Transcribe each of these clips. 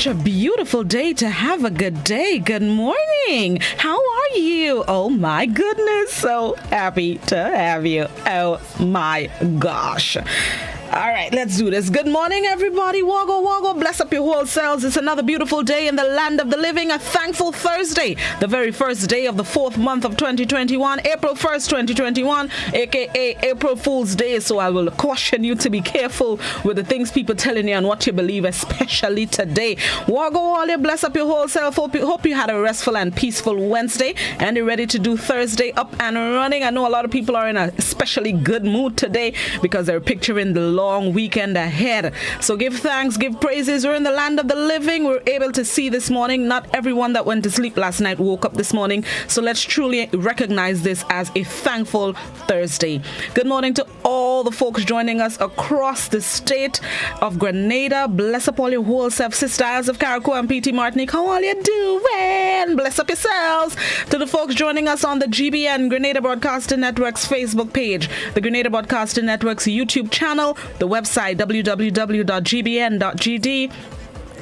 such a beautiful day to have a good day. Good morning. How are you? Oh my goodness. So happy to have you. Oh my gosh. All right, let's do this. Good morning, everybody. Woggle, woggle. Bless up your whole selves. It's another beautiful day in the land of the living. A thankful Thursday. The very first day of the fourth month of 2021. April 1st, 2021, a.k.a. April Fool's Day. So I will caution you to be careful with the things people telling you and what you believe, especially today. Woggle, woggle. Bless up your whole self. Hope you had a restful and peaceful Wednesday. And you're ready to do Thursday up and running. I know a lot of people are in a especially good mood today because they're picturing the long weekend ahead. So give thanks, give praises. We're in the land of the living. We're able to see this morning. Not everyone that went to sleep last night woke up this morning. So let's truly recognize this as a thankful Thursday. Good morning to all the folks joining us across the state of Grenada. Bless up all your whole self, Sister Isles of Carriacou and PT Martinique. How are you doing? Bless up yourselves. To the folks joining us on the GBN Grenada Broadcasting Network's Facebook page, the Grenada Broadcasting Network's YouTube channel, the website www.gbn.gd,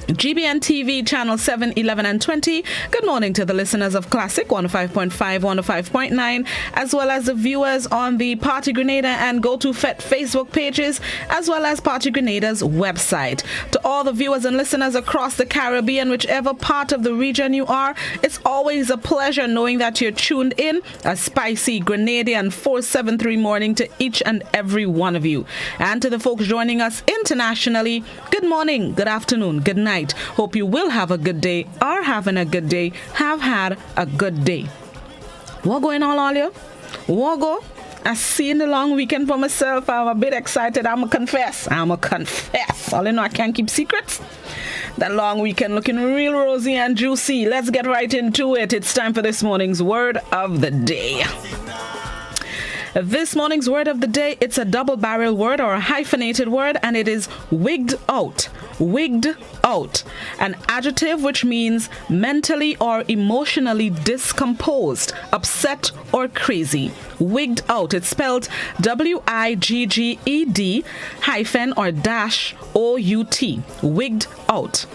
GBN TV channel 7, 11 and 20. Good morning to the listeners of Classic 105.5, 105.9, as well as the viewers on the Party Grenada and Go To Fet Facebook pages, as well as Party Grenada's website. To all the viewers and listeners across the Caribbean, whichever part of the region you are, it's always a pleasure knowing that you're tuned in. A spicy Grenadian 473 morning to each and every one of you. And to the folks joining us internationally, good morning, good afternoon, good night. Hope you will have a good day, are having a good day, have had a good day. What going on, all you? What go? I seen the long weekend for myself. I'm a bit excited. I'm going to confess. All you know, I can't keep secrets. That long weekend looking real rosy and juicy. Let's get right into it. It's time for this morning's word of the day. This morning's word of the day, it's a double-barrel word or a hyphenated word, and it is wigged out. Wigged out. An adjective which means mentally or emotionally discomposed, upset or crazy. Wigged out. It's spelled W-I-G-G-E-D hyphen or dash O-U-T. Wigged out.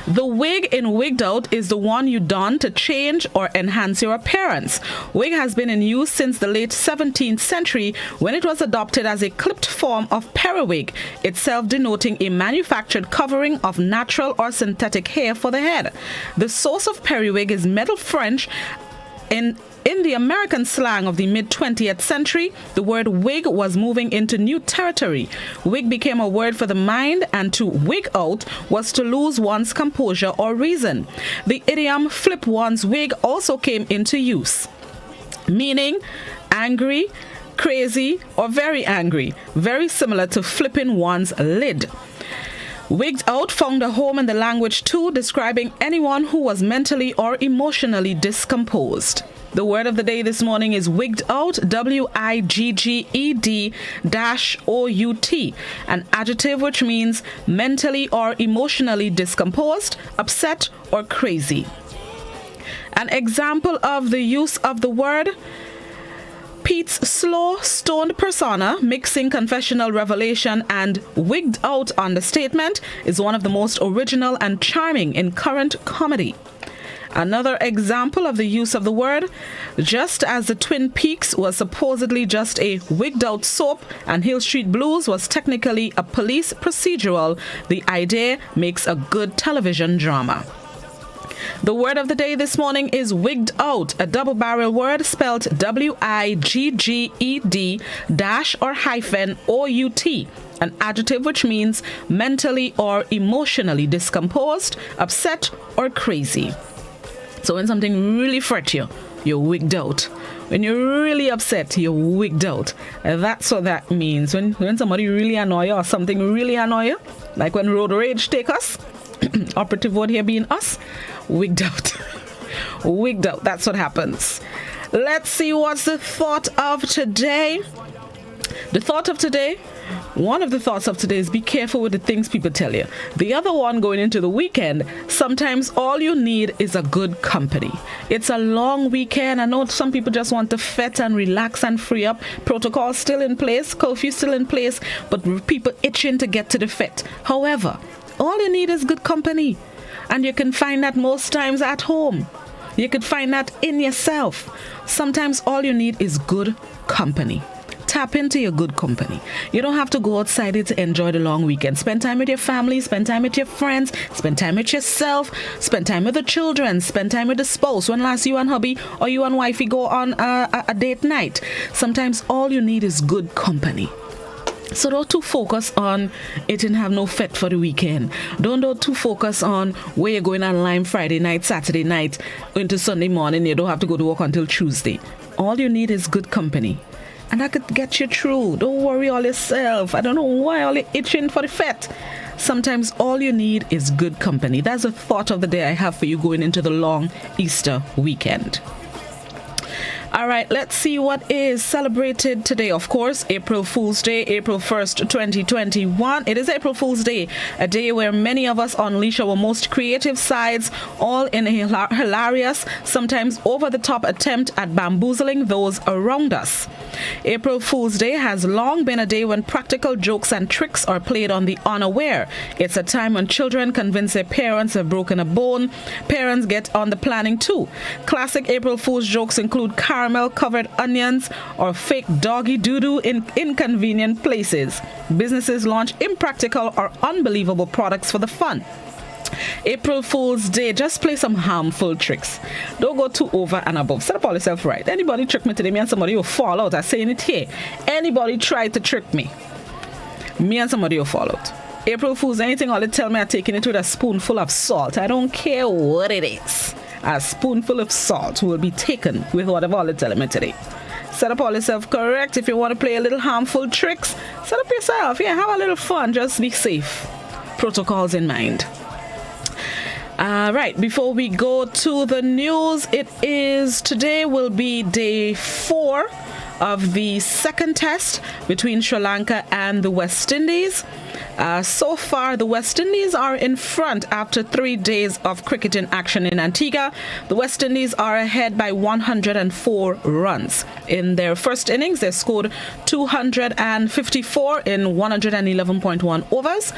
The wig in wigged out is the one you don to change or enhance your appearance. Wig has been in use since the late 17th century when it was adopted as a clipped form of periwig, itself denoting a manufactured covering of natural or synthetic hair for the head. The source of periwig is Middle French. In the American slang of the mid-20th century, the word wig was moving into new territory. Wig became a word for the mind, and to wig out was to lose one's composure or reason. The idiom flip one's wig also came into use, meaning angry, crazy, or very angry, very similar to flipping one's lid. Wigged out found a home in the language too, describing anyone who was mentally or emotionally discomposed. The word of the day this morning is wigged out, W-I-G-G-E-D-O-U-T, an adjective which means mentally or emotionally discomposed, upset, or crazy. An example of the use of the word: Pete's slow, stoned persona, mixing confessional revelation and wigged out understatement, is one of the most original and charming in current comedy. Another example of the use of the word: just as the Twin Peaks was supposedly just a wigged out soap and Hill Street Blues was technically a police procedural, the idea makes a good television drama. The word of the day this morning is wigged out, a double-barrel word spelled W-I-G-G-E-D dash or hyphen O-U-T, an adjective which means mentally or emotionally discomposed, upset, or crazy. So when something really frets you, you're wigged out. When you're really upset, you're wigged out. That's what that means. When somebody really annoy you or something really annoy you, like when road rage take us, operative word here being us, wigged out. Wigged out. That's what happens. Let's see what's the thought of today. The thought of today, one of the thoughts of today is be careful with the things people tell you. The other one, going into the weekend, sometimes all you need is a good company. It's a long weekend. I know some people just want to fet and relax and free up. Protocol still in place, curfew still in place, but people itching to get to the fet. However, All you need is good company. And you can find that most times at home. You could find that in yourself. Sometimes all you need is good company. Tap into your good company. You don't have to go outside it to enjoy the long weekend. Spend time with your family, spend time with your friends, spend time with yourself, spend time with the children, spend time with the spouse. When last you and hubby or you and wifey go on a date night? Sometimes all you need is good company. So don't too focus on it and have no fit for the weekend. Don't too focus on where you're going online Friday night, Saturday night, into Sunday morning. You don't have to go to work until Tuesday. All you need is good company. And that could get you through. Don't worry all yourself. I don't know why all you're itching for the fit. Sometimes all you need is good company. That's a thought of the day I have for you going into the long Easter weekend. All right, let's see what is celebrated today. Of course, April Fool's Day, April 1st, 2021. It is April Fool's Day, a day where many of us unleash our most creative sides, all in a hilarious, sometimes over-the-top attempt at bamboozling those around us. April Fool's Day has long been a day when practical jokes and tricks are played on the unaware. It's a time when children convince their parents they've broken a bone. Parents get on the planning too. Classic April Fool's jokes include caramel-covered onions or fake doggy doo-doo in inconvenient places. Businesses launch impractical or unbelievable products for the fun. April Fool's Day, just play some harmful tricks. Don't go too over and above. Set up all yourself right. Anybody trick me today, me and somebody will fall out. I'm saying it here. Anybody try to trick me, me and somebody will fall out. April Fool's, anything all they tell me, I'm taking it with a spoonful of salt. I don't care what it is. A spoonful of salt will be taken with whatever all they're telling me today. Set up all yourself correct. If you want to play a little harmful tricks, set up yourself. Yeah, have a little fun. Just be safe. Protocols in mind. Right, before we go to the news, today will be day 4 of the second test between Sri Lanka and the West Indies. So far, the West Indies are in front after 3 days of cricket in action in Antigua. The West Indies are ahead by 104 runs. In their first innings, they scored 254 in 111.1 overs.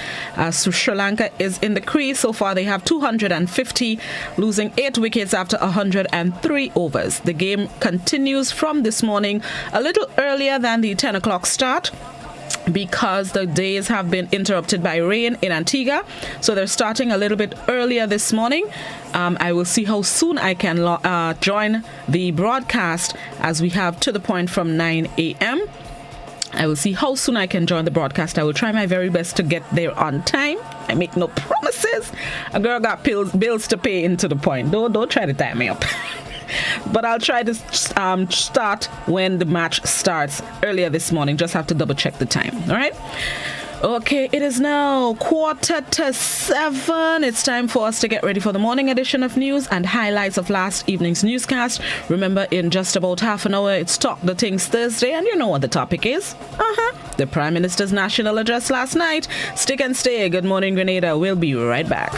So Sri Lanka is in the crease. So far, they have 250, losing 8 wickets after 103 overs. The game continues from this morning a little earlier than the 10 o'clock start, because the days have been interrupted by rain in Antigua. So they're starting a little bit earlier this morning. I will see how soon I can join the broadcast, as we have to the point from 9 a.m. I will see how soon I can join the broadcast. I will try my very best to get there on time. I make no promises. A girl got bills to pay into the point. Don't try to tie me up. But I'll try to start when the match starts earlier this morning. Just have to double check the time. All right. Okay, it is now 6:45. It's time for us to get ready for the morning edition of news and highlights of last evening's newscast. Remember, in just about half an hour, it's Talk the Things Thursday, and you know what the topic is. The Prime Minister's national address last night. Stick and stay. Good morning, Grenada. We'll be right back.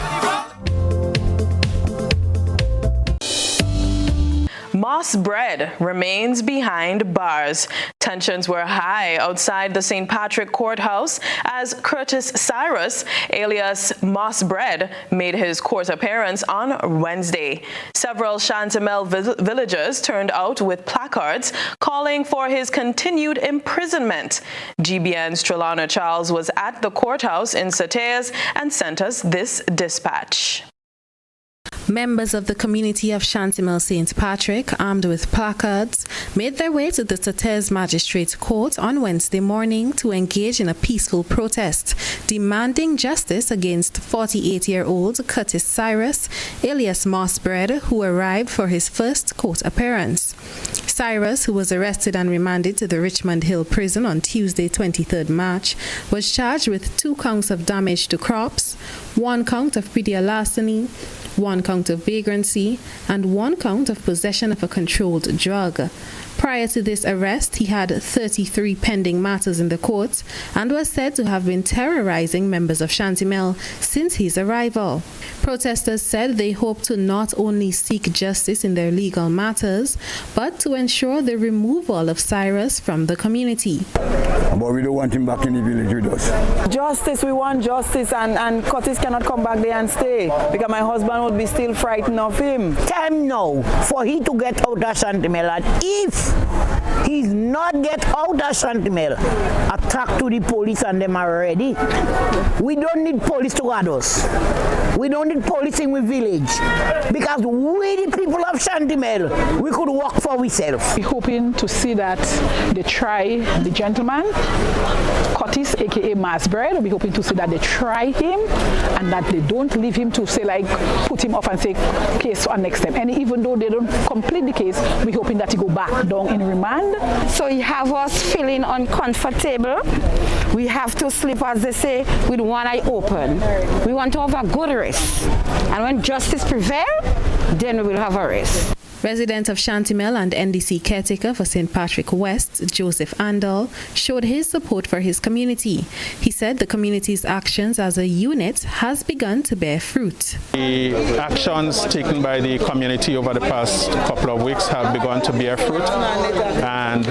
Moss bread remains behind bars. Tensions were high outside the St. Patrick Courthouse as Curtis Cyrus, alias Moss Bread, made his court appearance on Wednesday. Several Chantemelle villagers turned out with placards calling for his continued imprisonment. GBN's Trelawna Charles was at the courthouse in Sateas and sent us this dispatch. Members of the community of Chantemelle St. Patrick, armed with placards, made their way to the Sateas Magistrates Court on Wednesday morning to engage in a peaceful protest, demanding justice against 48-year-old Curtis Cyrus, alias Moss Bread, who arrived for his first court appearance. Cyrus, who was arrested and remanded to the Richmond Hill prison on Tuesday, 23rd March, was charged with 2 counts of damage to crops, 1 count of petty larceny, 1 count of vagrancy, and 1 count of possession of a controlled drug. Prior to this arrest, he had 33 pending matters in the court and was said to have been terrorizing members of Shantimel since his arrival. Protesters said they hope to not only seek justice in their legal matters, but to ensure the removal of Cyrus from the community. But we don't want him back in the village with us. Justice, we want justice, and Curtis cannot come back there and stay because my husband would be still frightened of him. Time now for he to get out of Shantimel, and if he's not get out of Shantimel, attack to the police and them are ready. We don't need police to guard us. We don't need policing with village because we the people of Shantimel, we could work for ourselves. We're hoping to see that they try the gentleman, Curtis, aka Masbread. We're hoping to see that they try him and that they don't leave him to say like put him off and say case on next time. And even though they don't complete the case, we're hoping that he go back down in remand. So you have us feeling uncomfortable. We have to sleep, as they say, with one eye open. We want to have a good rest. And when justice prevails, then we will have a rest. Resident of Shantimel and NDC caretaker for St. Patrick West, Joseph Andal, showed his support for his community. He said the community's actions as a unit has begun to bear fruit. The actions taken by the community over the past couple of weeks have begun to bear fruit. And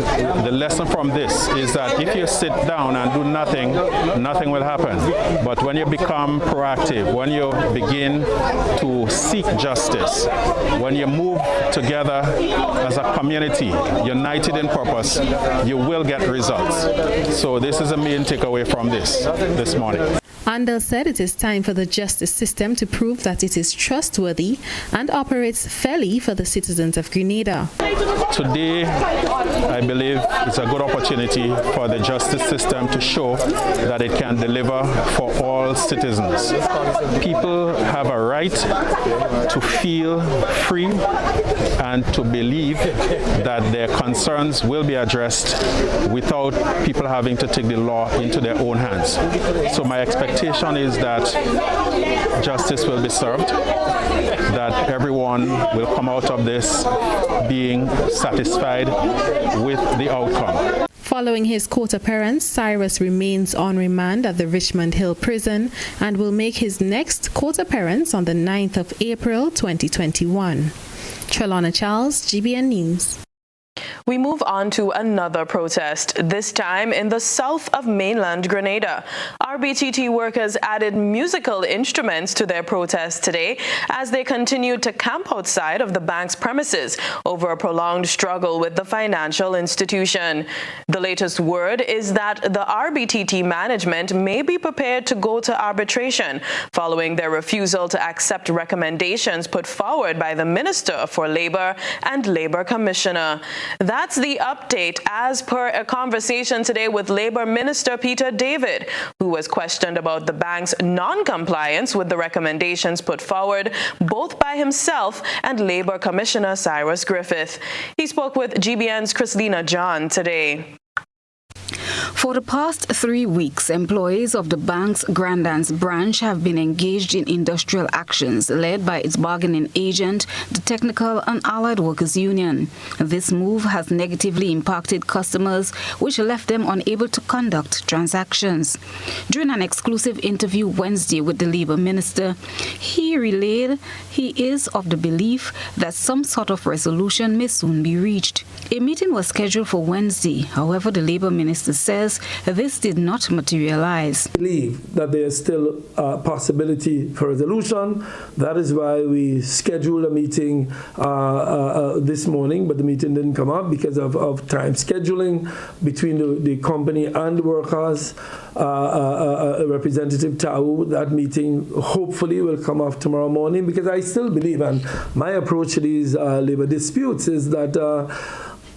the lesson from this is that if you sit down and do nothing, nothing will happen. But when you become proactive, when you begin to seek justice, when you move together as a community, united in purpose, you will get results. So this is the main takeaway from this morning. Andal said it is time for the justice system to prove that it is trustworthy and operates fairly for the citizens of Grenada. Today, I believe it's a good opportunity for the justice system to show that it can deliver for all citizens. People have a right to feel free and to believe that their concerns will be addressed without people having to take the law into their own hands. So my expectation is that justice will be served, that everyone will come out of this being satisfied with the outcome. Following his court appearance, Cyrus remains on remand at the Richmond Hill Prison and will make his next court appearance on the 9th of April 2021. Trelona Charles, GBN News. We move on to another protest, this time in the south of mainland Grenada. RBTT workers added musical instruments to their protest today as they continued to camp outside of the bank's premises over a prolonged struggle with the financial institution. The latest word is that the RBTT management may be prepared to go to arbitration following their refusal to accept recommendations put forward by the Minister for Labour and Labour Commissioner. That's the update as per a conversation today with Labour Minister Peter David, who was questioned about the bank's non-compliance with the recommendations put forward both by himself and Labour Commissioner Cyrus Griffith. He spoke with GBN's Christina John today. For the past 3 weeks, employees of the bank's Grandans branch have been engaged in industrial actions led by its bargaining agent, the Technical and Allied Workers Union. This move has negatively impacted customers, which left them unable to conduct transactions. During an exclusive interview Wednesday with the Labour Minister, he relayed he is of the belief that some sort of resolution may soon be reached. A meeting was scheduled for Wednesday. However, the Labour Minister says this did not materialize. I believe that there is still a possibility for resolution. That is why we scheduled a meeting this morning, but the meeting didn't come up because of time scheduling between the company and the workers. Representative Tau, that meeting hopefully will come off tomorrow morning, because I still believe, and my approach to these labor disputes is that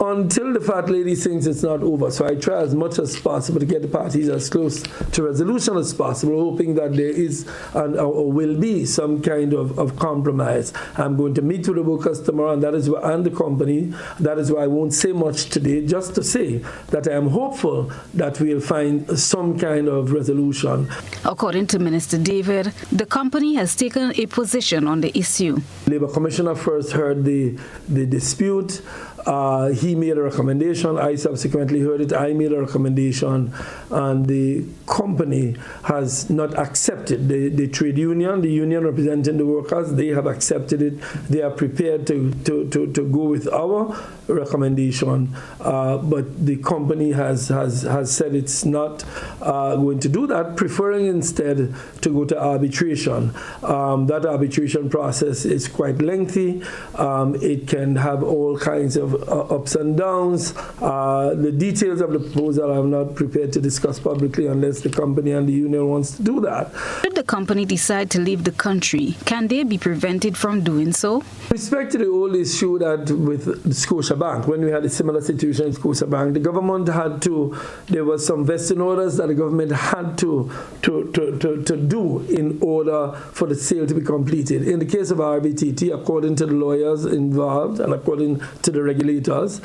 until the fat lady thinks it's not over. So I try as much as possible to get the parties as close to resolution as possible, hoping that there is or will be some kind of compromise. I'm going to meet with the workers tomorrow, and that is why, and the company. That is why I won't say much today, just to say that I am hopeful that we'll find some kind of resolution. According to Minister David, the company has taken a position on the issue. Labour Commissioner first heard the dispute. He made a recommendation. I subsequently heard it. I made a recommendation, and the company has not accepted. The trade union, the union representing the workers, they have accepted it. They are prepared to go with our recommendation, but the company has said it's not going to do that, preferring instead to go to arbitration. That arbitration process is quite lengthy. It can have all kinds of ups and downs. The details of the proposal I'm not prepared to discuss publicly unless the company and the union wants to do that. Should the company decide to leave the country, can they be prevented from doing so? With respect to the old issue that with Scotiabank, when we had a similar situation in Scotiabank, the government had to, there was some vesting orders that the government had to do in order for the sale to be completed. In the case of RBTT, according to the lawyers involved and according to the regulators,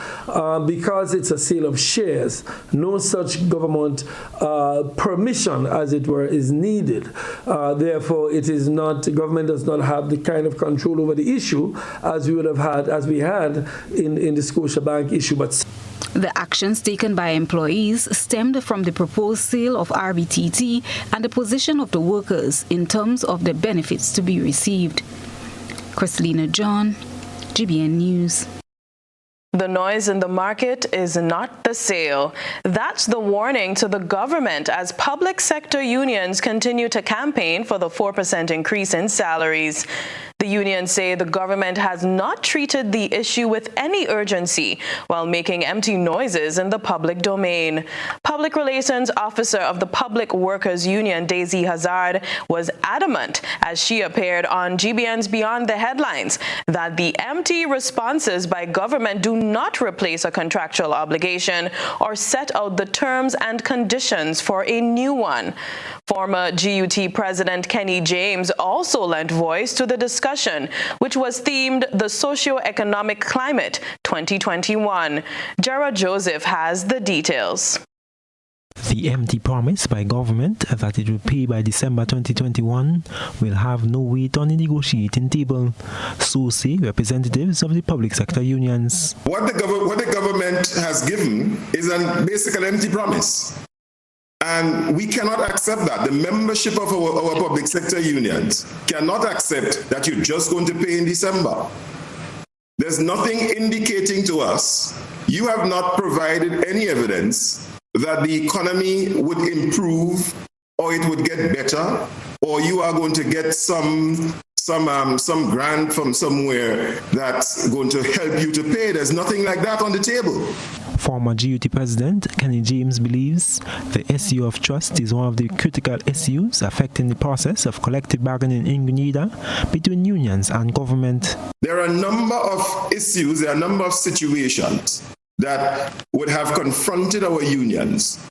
because it's a sale of shares, no such government permission, as it were, is needed. Therefore, it is not, the government does not have the kind of control over the issue as we would have had, as we had in the Scotiabank issue. But the actions taken by employees stemmed from the proposed sale of RBTT and the position of the workers in terms of the benefits to be received. Christelina John, GBN News. The noise in the market is not the sale. That's the warning to the government as public sector unions continue to campaign for the 4% increase in salaries. The unions say the government has not treated the issue with any urgency while making empty noises in the public domain. Public Relations Officer of the Public Workers Union, Daisy Hazard, was adamant as she appeared on GBN's Beyond the Headlines that the empty responses by government do not replace a contractual obligation or set out the terms and conditions for a new one. Former GUT President Kenny James also lent voice to the discussion, which was themed The Socio-Economic Climate 2021. Gerard Joseph has the details. The empty promise by government that it will pay by December 2021 will have no weight on the negotiating table, so say representatives of the public sector unions. What the government has given is basically an empty promise. And we cannot accept that. The membership of our public sector unions cannot accept that you're just going to pay in December. There's nothing indicating to us, you have not provided any evidence that the economy would improve or it would get better, or you are going to get some grant from somewhere that's going to help you to pay. There's nothing like that on the table. Former GUT President Kenny James believes the issue of trust is one of the critical issues affecting the process of collective bargaining in Grenada between unions and government. There are a number of issues, there are a number of situations that would have confronted our unions,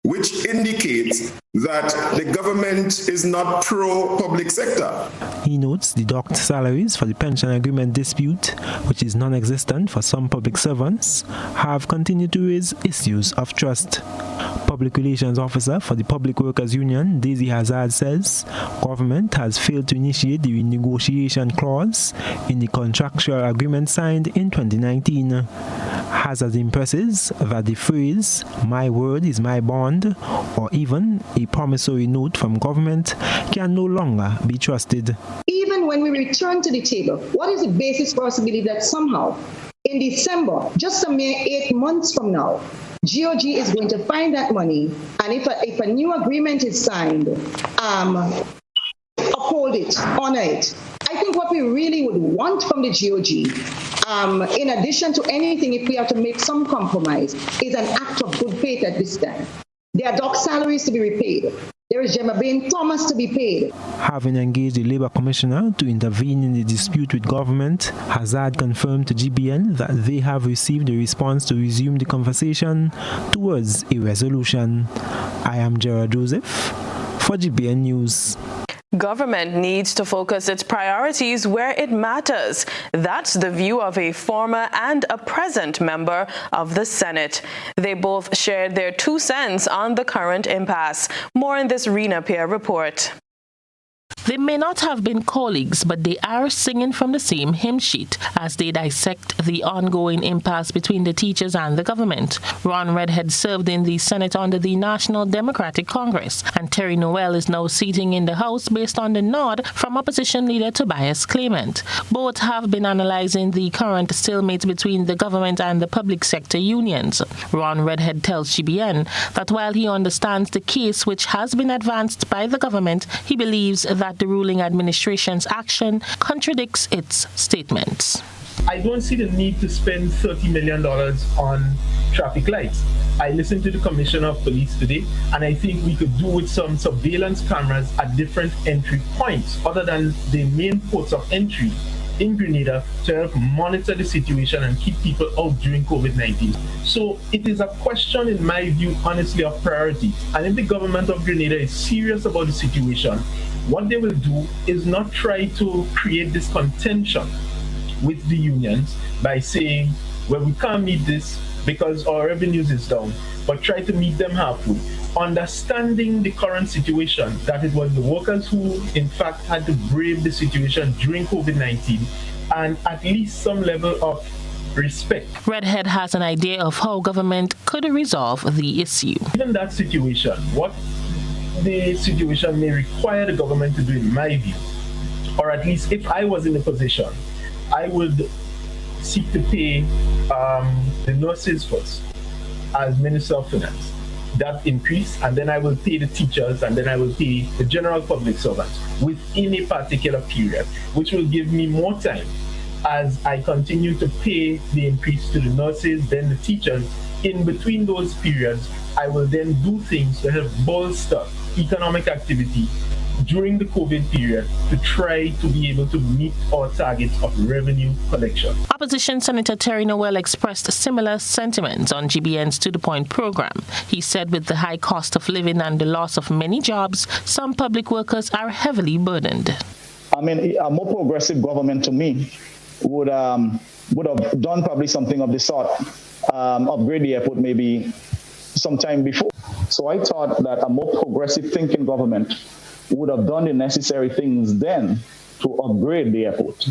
which indicates that the government is not pro-public sector. He notes the docked salaries for the pension agreement dispute, which is non-existent for some public servants, have continued to raise issues of trust. Public Relations Officer for the Public Workers Union, Daisy Hazard, says government has failed to initiate the renegotiation clause in the contractual agreement signed in 2019. Hazard impresses that the phrase, "my word is my bond," or even a promissory note from government can no longer be trusted. Even when we return to the table, what is the basis for us to believe that somehow in December, just a mere 8 months from now, GOG is going to find that money, and if a new agreement is signed, uphold it, honor it. I think what we really would want from the GOG, in addition to anything, if we have to make some compromise, is an act of good faith at this time. There are dock salaries to be repaid. There is Gemma Bain Thomas to be paid. Having engaged the Labour Commissioner to intervene in the dispute with government, Hazard confirmed to GBN that they have received a response to resume the conversation towards a resolution. I am Gerard Joseph for GBN News. Government needs to focus its priorities where it matters. That's the view of a former and a present member of the Senate. They both shared their 2 cents on the current impasse. More in this Rena Pierre report. They may not have been colleagues, but they are singing from the same hymn sheet as they dissect the ongoing impasse between the teachers and the government. Ron Redhead served in the Senate under the National Democratic Congress, and Terry Noel is now seating in the House based on the nod from opposition leader Tobias Clement. Both have been analyzing the current stalemate between the government and the public sector unions. Ron Redhead tells GBN that while he understands the case which has been advanced by the government, he believes that the ruling administration's action contradicts its statements. I don't see the need to spend $30 million on traffic lights. I listened to the Commissioner of Police today, and I think we could do with some surveillance cameras at different entry points other than the main ports of entry in Grenada to help monitor the situation and keep people out during COVID-19. So it is a question, in my view, honestly, of priority. And if the government of Grenada is serious about the situation, what they will do is not try to create this contention with the unions by saying, well, we can't meet this because our revenues is down, but try to meet them halfway. Understanding the current situation, that it was the workers who, in fact, had to brave the situation during COVID-19, and at least some level of respect. Redhead has an idea of how government could resolve the issue. Given that situation, what the situation may require the government to do, in my view, or at least if I was in a position, I would seek to pay the nurses first as Minister of Finance. That increase, and then I will pay the teachers, and then I will pay the general public servants within a particular period, which will give me more time as I continue to pay the increase to the nurses, then the teachers. In between those periods, I will then do things to help bolster economic activity during the COVID period to try to be able to meet our targets of revenue collection. Opposition Senator Terry Noel expressed similar sentiments on GBN's To The Point program. He said with the high cost of living and the loss of many jobs, some public workers are heavily burdened. I mean, a more progressive government to me would have done probably something of the sort, upgrade the airport maybe sometime before. So I thought that a more progressive thinking government would have done the necessary things then to upgrade the airport.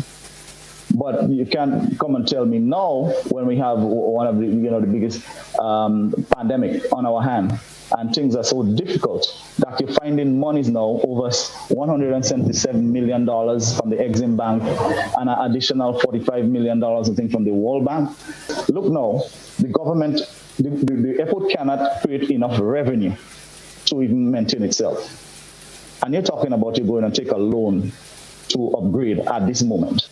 But you can't come and tell me now when we have one of the the biggest pandemic on our hand and things are so difficult that you're finding monies now over $177 million from the Exim Bank and an additional $45 million I think from the World Bank. Look now, the government, the airport cannot create enough revenue to even maintain itself. And you're talking about you going and take a loan to upgrade at this moment.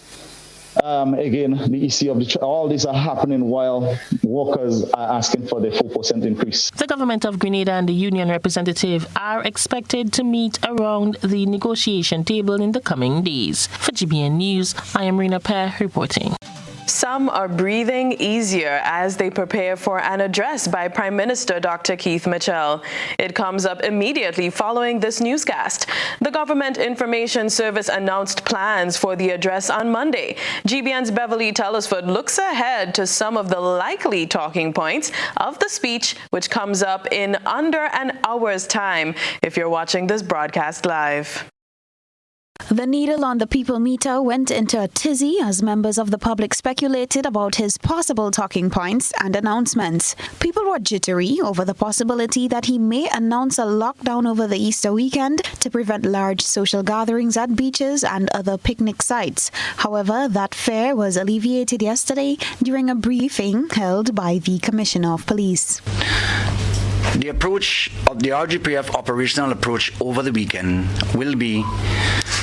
Again, the issue of all these are happening while workers are asking for the 4% increase. The government of Grenada and the union representative are expected to meet around the negotiation table in the coming days. For GBN News, I am Rena Pear reporting. Some are breathing easier as they prepare for an address by Prime Minister Dr. Keith Mitchell. It comes up immediately following this newscast. The Government Information Service announced plans for the address on Monday. GBN's Beverly Tellersford looks ahead to some of the likely talking points of the speech, which comes up in under an hour's time if you're watching this broadcast live. The needle on the people meter went into a tizzy as members of the public speculated about his possible talking points and announcements. People were jittery over the possibility that he may announce a lockdown over the Easter weekend to prevent large social gatherings at beaches and other picnic sites. However, that fear was alleviated yesterday during a briefing held by the Commissioner of Police. The approach of the RGPF operational approach over the weekend will be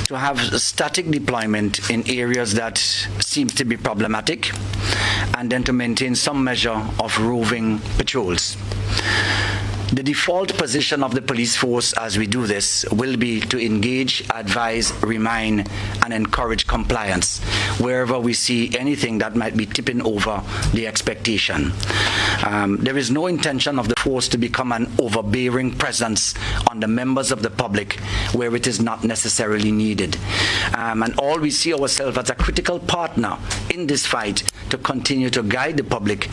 to have static deployment in areas that seems to be problematic and then to maintain some measure of roving patrols. The default position of the police force as we do this will be to engage, advise, remind, and encourage compliance wherever we see anything that might be tipping over the expectation. There is no intention of the force to become an overbearing presence on the members of the public where it is not necessarily needed. And all we see ourselves as a critical partner in this fight to continue to guide the public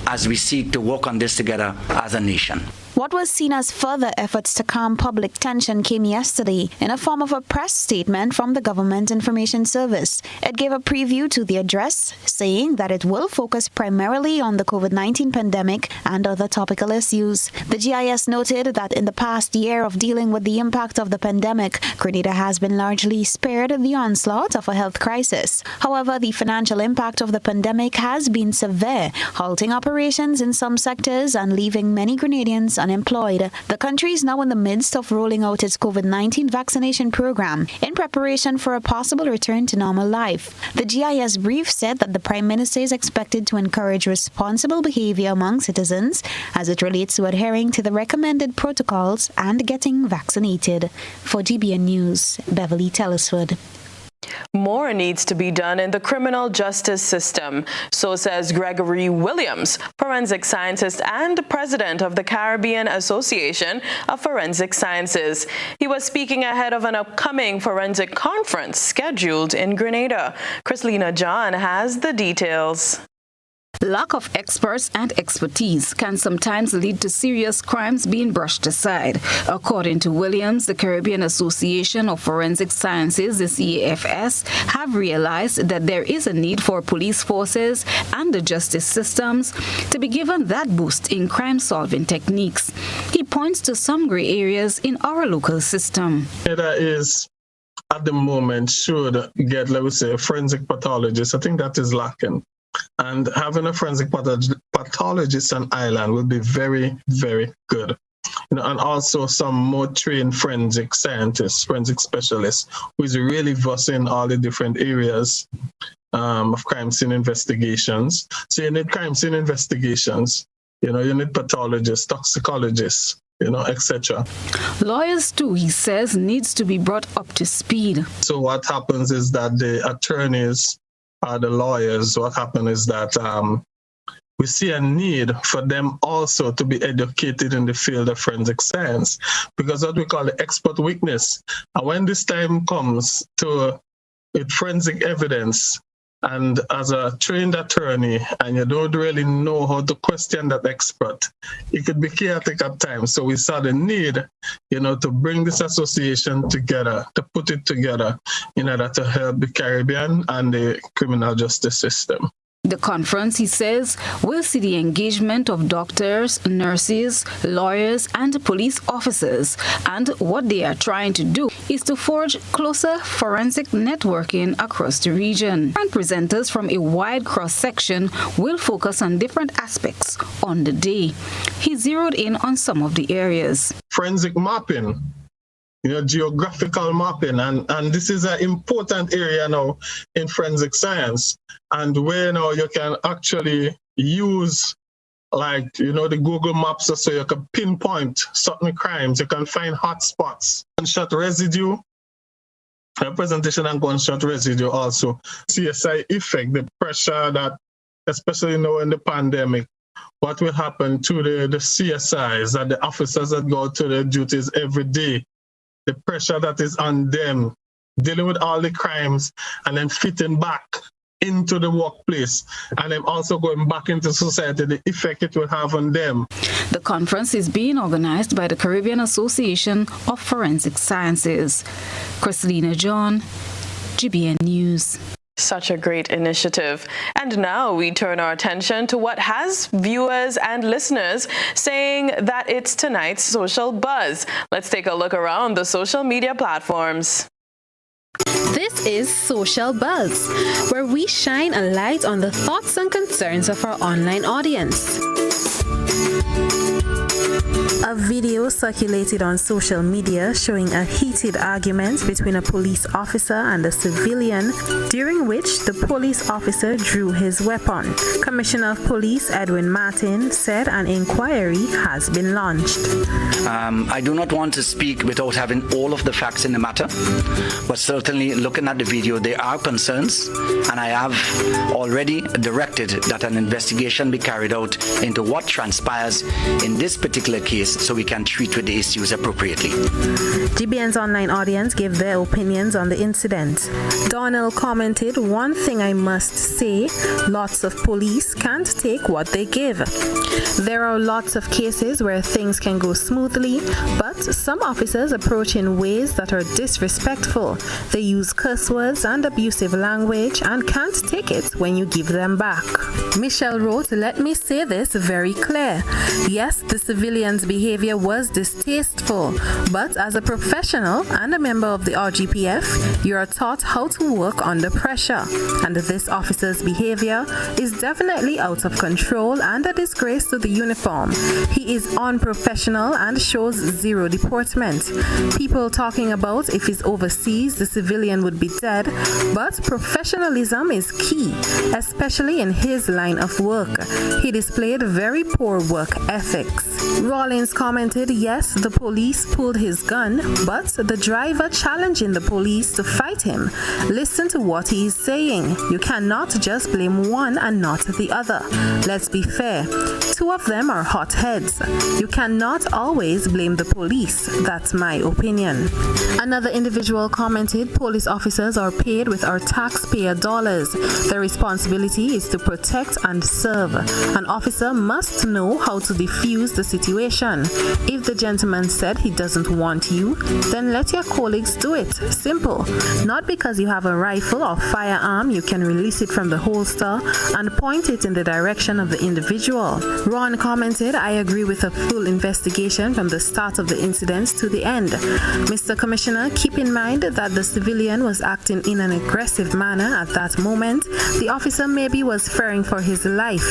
as we seek to work on this together as a nation. What was seen as further efforts to calm public tension came yesterday in a form of a press statement from the Government Information Service. It gave a preview to the address, saying that it will focus primarily on the COVID-19 pandemic and other topical issues. The GIS noted that in the past year of dealing with the impact of the pandemic, Grenada has been largely spared the onslaught of a health crisis. However, the financial impact of the pandemic has been severe, halting operations in some sectors and leaving many Grenadians unemployed. The country is now in the midst of rolling out its COVID-19 vaccination program in preparation for a possible return to normal life. The GIS brief said that the Prime Minister is expected to encourage responsible behavior among citizens as it relates to adhering to the recommended protocols and getting vaccinated. For GBN News, Beverly Telliswood. More needs to be done in the criminal justice system, so says Gregory Williams, forensic scientist and president of the Caribbean Association of Forensic Sciences. He was speaking ahead of an upcoming forensic conference scheduled in Grenada. Chrislina John has the details. Lack of experts and expertise can sometimes lead to serious crimes being brushed aside. According to Williams, the Caribbean Association of Forensic Sciences, the CAFS, have realized that there is a need for police forces and the justice systems to be given that boost in crime-solving techniques. He points to some gray areas in our local system. That is, at the moment, should get, let me say, a forensic pathologist. I think that is lacking. And having a forensic pathologist on island will be very, very good. And also some more trained forensic scientists, forensic specialists, who is really versed in all the different areas of crime scene investigations. So you need crime scene investigations, you need pathologists, toxicologists, etc. Lawyers too, he says, needs to be brought up to speed. So what happens is that the attorneys, the lawyers, what happened is that we see a need for them also to be educated in the field of forensic science, because what we call the expert witness. And when this time comes to forensic evidence, and as a trained attorney, and you don't really know how to question that expert, it could be chaotic at times. So we saw the need, to bring this association together, to put it together in order to help the Caribbean and the criminal justice system. The conference, he says, will see the engagement of doctors, nurses, lawyers, and police officers. And what they are trying to do is to forge closer forensic networking across the region. And presenters from a wide cross-section will focus on different aspects on the day. He zeroed in on some of the areas. Forensic mapping. Geographical mapping, and this is an important area now in forensic science, and where now you can actually use the Google Maps so you can pinpoint certain crimes, you can find hotspots. Gunshot residue, representation and gunshot residue also. CSI effect, the pressure that, especially now in the pandemic, what will happen to the CSIs and the officers that go to their duties every day, the pressure that is on them, dealing with all the crimes and then fitting back into the workplace, and then also going back into society, the effect it will have on them. The conference is being organized by the Caribbean Association of Forensic Sciences. Chrislina John, GBN News. Such a great initiative. And now we turn our attention to what has viewers and listeners saying that it's tonight's social buzz. Let's take a look around the social media platforms. This is Social Buzz, where we shine a light on the thoughts and concerns of our online audience. A video circulated on social media showing a heated argument between a police officer and a civilian, during which the police officer drew his weapon. Commissioner of Police Edwin Martin said an inquiry has been launched. I do not want to speak without having all of the facts in the matter, but certainly looking at the video, there are concerns, and I have already directed that an investigation be carried out into what transpires in this particular particular case so we can treat with the issues appropriately. GBN's online audience gave their opinions on the incident. Donnell commented, "One thing I must say, lots of police can't take what they give. There are lots of cases where things can go smoothly, but some officers approach in ways that are disrespectful. They use curse words and abusive language and can't take it when you give them back." Michelle wrote, "Let me say this very clear. Yes, the civilian's behavior was distasteful, but as a professional and a member of the RGPF, you are taught how to work under pressure, and this officer's behavior is definitely out of control and a disgrace to the uniform. He is unprofessional and shows zero deportment. People talking about if he's overseas, the civilian would be dead, but professionalism is key, especially in his line of work. He displayed very poor work ethics." Rawlins commented, "Yes, the police pulled his gun, but the driver challenging the police to fight him. Listen to what he is saying. You cannot just blame one and not the other. Let's be fair. Two of them are hotheads. You cannot always blame the police. That's my opinion." Another individual commented, "Police officers are paid with our taxpayer dollars. Their responsibility is to protect and serve. An officer must know how to defuse the situation. If the gentleman said he doesn't want you, then let your colleagues do it. Simple. Not because you have a rifle or firearm, you can release it from the holster and point it in the direction of the individual." Ron commented, "I agree with a full investigation from the start of the incident to the end. Mr. Commissioner, keep in mind that the civilian was acting in an aggressive manner at that moment. The officer maybe was fearing for his life.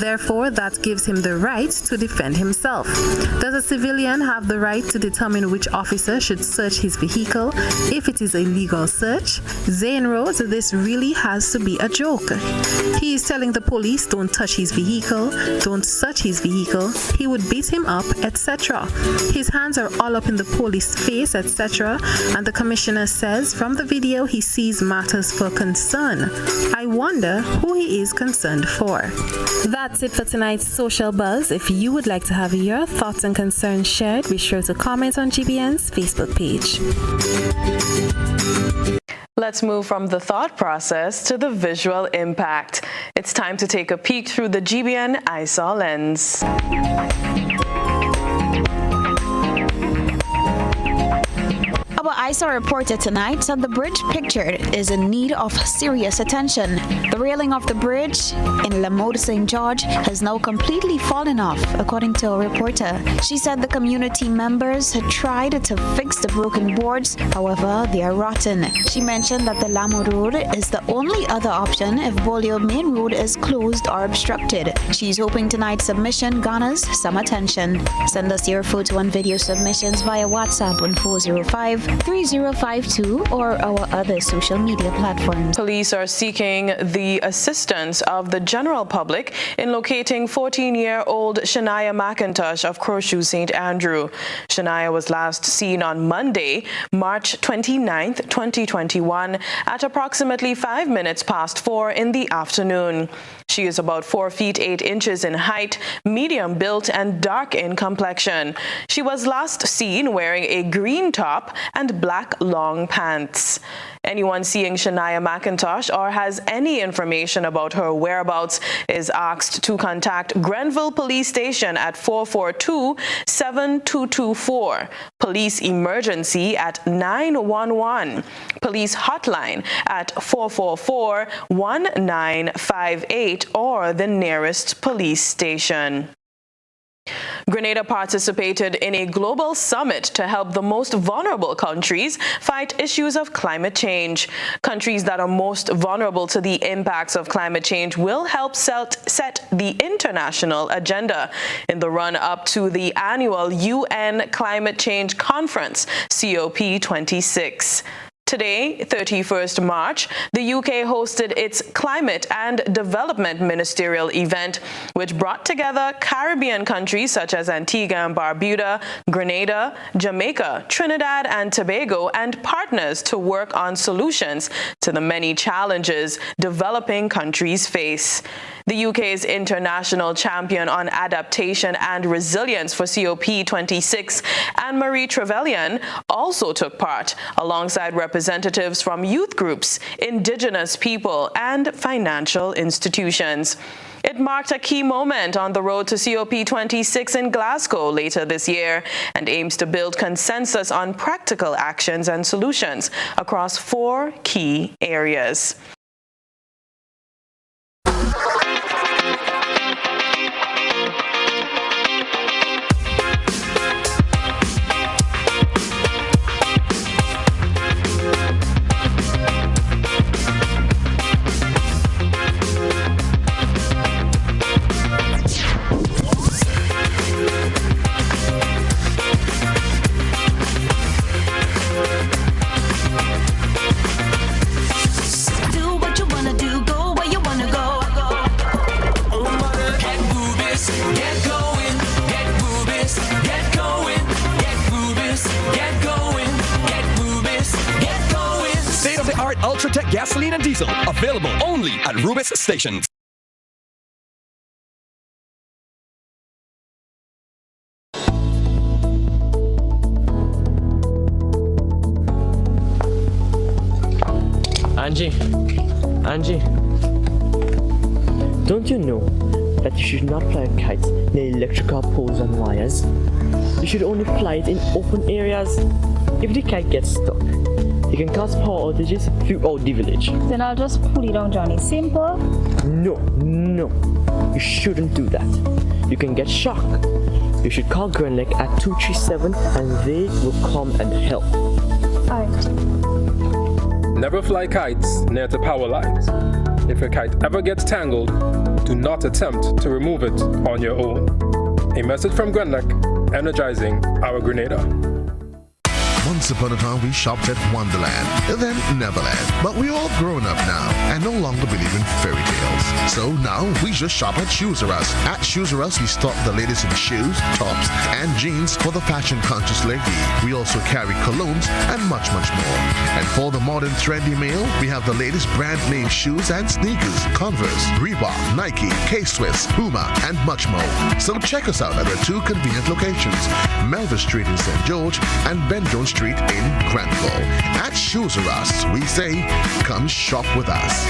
Therefore, that gives him the right to defend himself. Does a civilian have the right to determine which officer should search his vehicle if it is a legal search?" Zane wrote, "This really has to be a joke. He is telling the police don't touch his vehicle, don't search his vehicle, he would beat him up, etc. His hands are all up in the police face, etc. And the commissioner says from the video he sees matters for concern. I wonder who he is concerned for." That's it for tonight's Social Buzz. If you would like to have your thoughts and concerns shared, be sure to comment on GBN's Facebook page. Let's move from the thought process to the visual impact. It's time to take a peek through the GBN ISAW lens. Our ISAW reporter tonight said the bridge pictured is in need of serious attention. The railing of the bridge in La Mode St. George has now completely fallen off, according to a reporter. She said the community members had tried to fix the broken boards, however, they are rotten. She mentioned that the La Mode Road is the only other option if Bolio Main Road is closed or obstructed. She's hoping tonight's submission garners some attention. Send us your photo and video submissions via WhatsApp on 405-3052 or our other social media platforms. Police are seeking the assistance of the general public in locating 14-year-old Shania McIntosh of Crowshoe St. Andrew. Shania was last seen on Monday, March 29th, 2021 at approximately 5 minutes past 4 in the afternoon. She is about 4 feet 8 inches in height, medium built, and dark in complexion. She was last seen wearing a green top and black long pants. Anyone seeing Shania McIntosh or has any information about her whereabouts is asked to contact Grenville Police Station at 442-7224, Police Emergency at 911, Police Hotline at 444-1958, or the nearest police station. Grenada participated in a global summit to help the most vulnerable countries fight issues of climate change. Countries that are most vulnerable to the impacts of climate change will help set the international agenda in the run-up to the annual UN Climate Change Conference, COP26. Today, 31st March, the UK hosted its Climate and Development Ministerial event, which brought together Caribbean countries such as Antigua and Barbuda, Grenada, Jamaica, Trinidad and Tobago, and partners to work on solutions to the many challenges developing countries face. The UK's international champion on adaptation and resilience for COP26, Anne-Marie Trevelyan, also took part alongside representatives from youth groups, Indigenous people, and financial institutions. It marked a key moment on the road to COP26 in Glasgow later this year and aims to build consensus on practical actions and solutions across 4 key areas. Ultratech gasoline and diesel, available only at Rubis stations. Angie, don't you know that you should not fly kites near electrical poles and wires? You should only fly it in open areas. If the kite gets stuck, it can cause power outages throughout the village. Then I'll just pull it down, Johnny. Simple. No. You shouldn't do that. You can get shocked. You should call Grenada at 237 and they will come and help. Alright. Never fly kites near the power lines. If a kite ever gets tangled, do not attempt to remove it on your own. A message from Grenada, energizing our Grenada. Once upon a time we shopped at Wonderland, then Neverland, but we're all grown up now and no longer believe in fairy tales. So now we just shop at Shoes R Us. At Shoes R Us we stock the latest in shoes, tops, and jeans for the fashion conscious lady. We also carry colognes and much more. And for the modern trendy male, we have the latest brand name shoes and sneakers, Converse, Reebok, Nike, K-Swiss, Puma, and much more. So check us out at our 2 convenient locations, Melville Street in St. George and Ben Jones Street in Granville. At Shoes R Us, we say, come shop with us.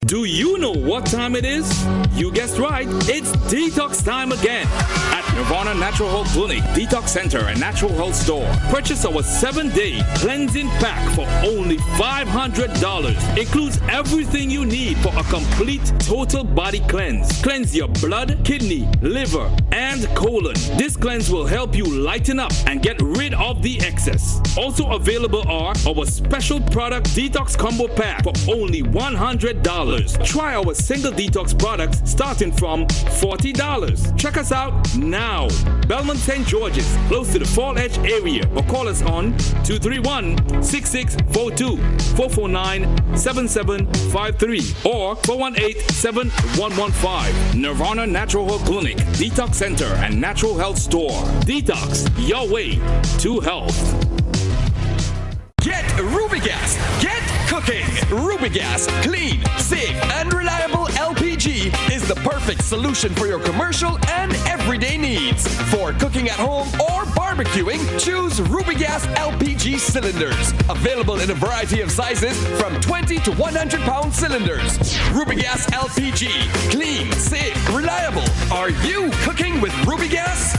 Do you know what time it is? You guessed right, it's detox time again. At Nirvana Natural Health Clinic, Detox Center, and Natural Health Store. Purchase our 7-day cleansing pack for only $500. Includes everything you need for a complete total body cleanse. Cleanse your blood, kidney, liver, and colon. This cleanse will help you lighten up and get rid of the excess. Also available are our special product detox combo pack for only $100. Try our single detox products starting from $40. Check us out now. Belmont St. George's, close to the Fall Edge area, or call us on 231-6642, 449-7753, or 418-7115. Nirvana Natural Health Clinic, Detox Center, and Natural Health Store. Detox, your way to health. Get Rubigas. Get cooking. Rubigas, clean, safe, and reliable LPG is the perfect solution for your commercial and everyday needs. For cooking at home or barbecuing, choose Rubigas LPG cylinders. Available in a variety of sizes from 20 to 100 pound cylinders. Rubigas LPG, clean, safe, reliable. Are you cooking with Rubigas?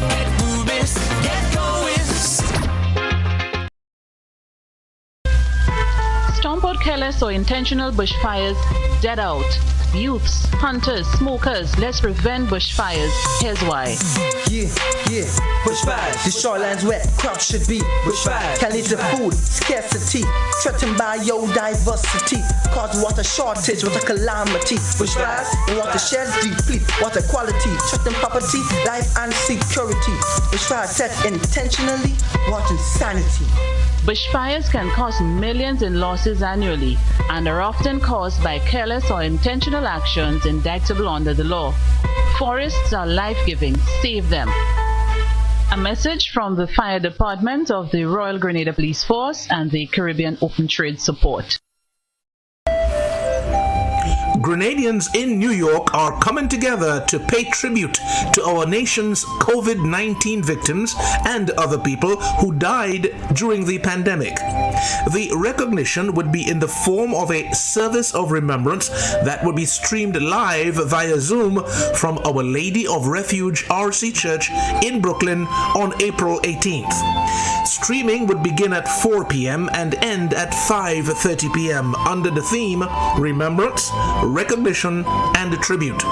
Get Rubis, get going. Stomp out careless or intentional bushfires, dead out. Youths, hunters, smokers, let's prevent bushfires. Here's why. Yeah, bushfires. The shoreline's wet, crops should be bushfires. Can't eat the food, scarcity, threatened biodiversity, cause water shortage, water calamity. Bushfires, the watersheds deplete, water quality, threaten property, life and security. Bushfires set intentionally, water insanity. Bushfires can cost millions in losses annually and are often caused by careless or intentional actions indictable under the law. Forests are life-giving. Save them. A message from the Fire Department of the Royal Grenada Police Force and the Caribbean Open Trade Support. Grenadians in New York are coming together to pay tribute to our nation's COVID-19 victims and other people who died during the pandemic. The recognition would be in the form of a service of remembrance that would be streamed live via Zoom from Our Lady of Refuge RC Church in Brooklyn on April 18th. Streaming would begin at 4 p.m. and end at 5:30 p.m. under the theme Remembrance, Recognition, and Tribute.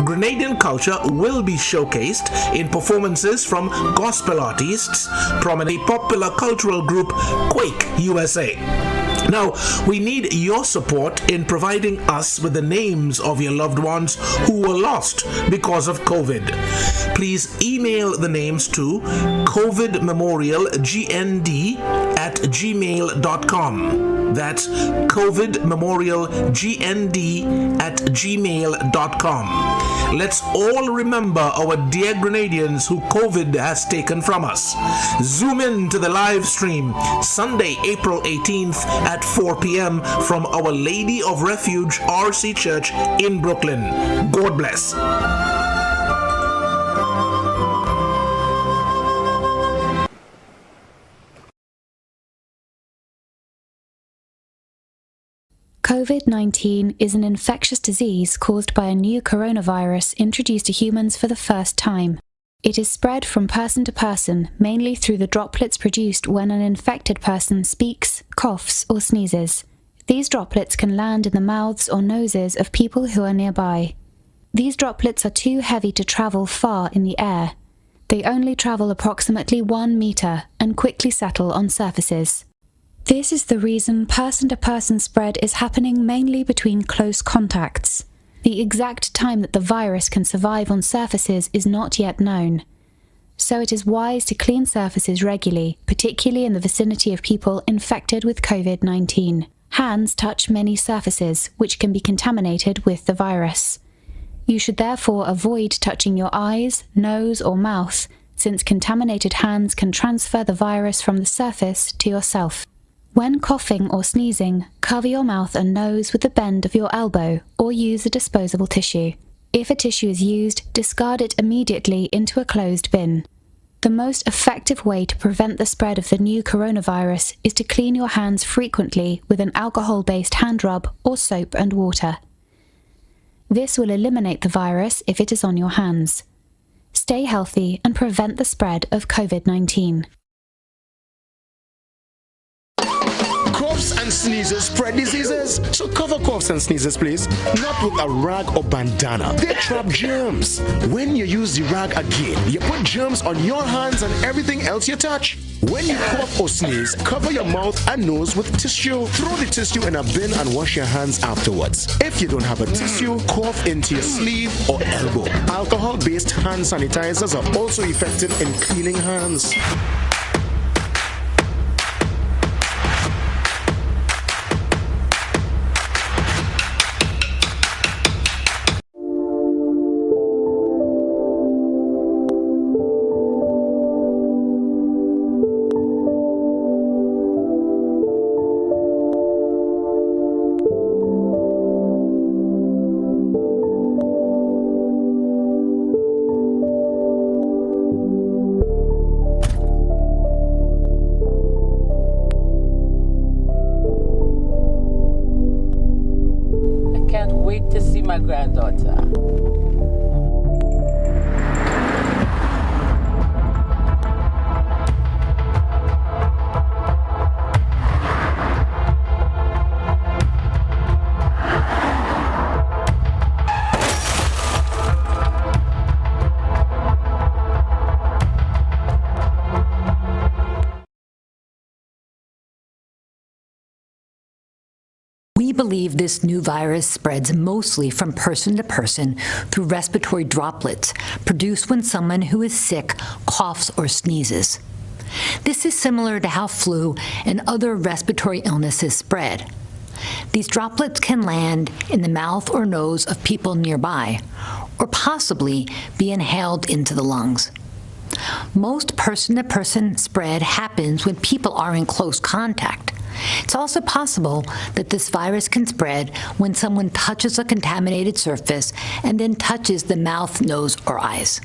Grenadian culture will be showcased in performances from gospel artists, prominent popular cultural group Quake USA. Now, we need your support in providing us with the names of your loved ones who were lost because of COVID. Please email the names to covidmemorialgnd@gmail.com. That's covidmemorialgnd@gmail.com. Let's all remember our dear Grenadians who COVID has taken from us. Zoom in to the live stream Sunday, April 18th at 4 p.m. from Our Lady of Refuge RC Church in Brooklyn. God bless. COVID-19 is an infectious disease caused by a new coronavirus introduced to humans for the first time. It is spread from person to person, mainly through the droplets produced when an infected person speaks, coughs, or sneezes. These droplets can land in the mouths or noses of people who are nearby. These droplets are too heavy to travel far in the air. They only travel approximately 1 meter and quickly settle on surfaces. This is the reason person-to-person spread is happening mainly between close contacts. The exact time that the virus can survive on surfaces is not yet known. So it is wise to clean surfaces regularly, particularly in the vicinity of people infected with COVID-19. Hands touch many surfaces, which can be contaminated with the virus. You should therefore avoid touching your eyes, nose, or mouth, since contaminated hands can transfer the virus from the surface to yourself. When coughing or sneezing, cover your mouth and nose with the bend of your elbow or use a disposable tissue. If a tissue is used, discard it immediately into a closed bin. The most effective way to prevent the spread of the new coronavirus is to clean your hands frequently with an alcohol-based hand rub or soap and water. This will eliminate the virus if it is on your hands. Stay healthy and prevent the spread of COVID-19. Coughs and sneezes spread diseases. So cover coughs and sneezes, please. Not with a rag or bandana. They trap germs. When you use the rag again, you put germs on your hands and everything else you touch. When you cough or sneeze, cover your mouth and nose with tissue. Throw the tissue in a bin and wash your hands afterwards. If you don't have a tissue, cough into your sleeve or elbow. Alcohol-based hand sanitizers are also effective in cleaning hands. My granddaughter. We believe this new virus spreads mostly from person to person through respiratory droplets produced when someone who is sick coughs or sneezes. This is similar to how flu and other respiratory illnesses spread. These droplets can land in the mouth or nose of people nearby, or possibly be inhaled into the lungs. Most person-to-person spread happens when people are in close contact. It's also possible that this virus can spread when someone touches a contaminated surface and then touches the mouth, nose, or eyes.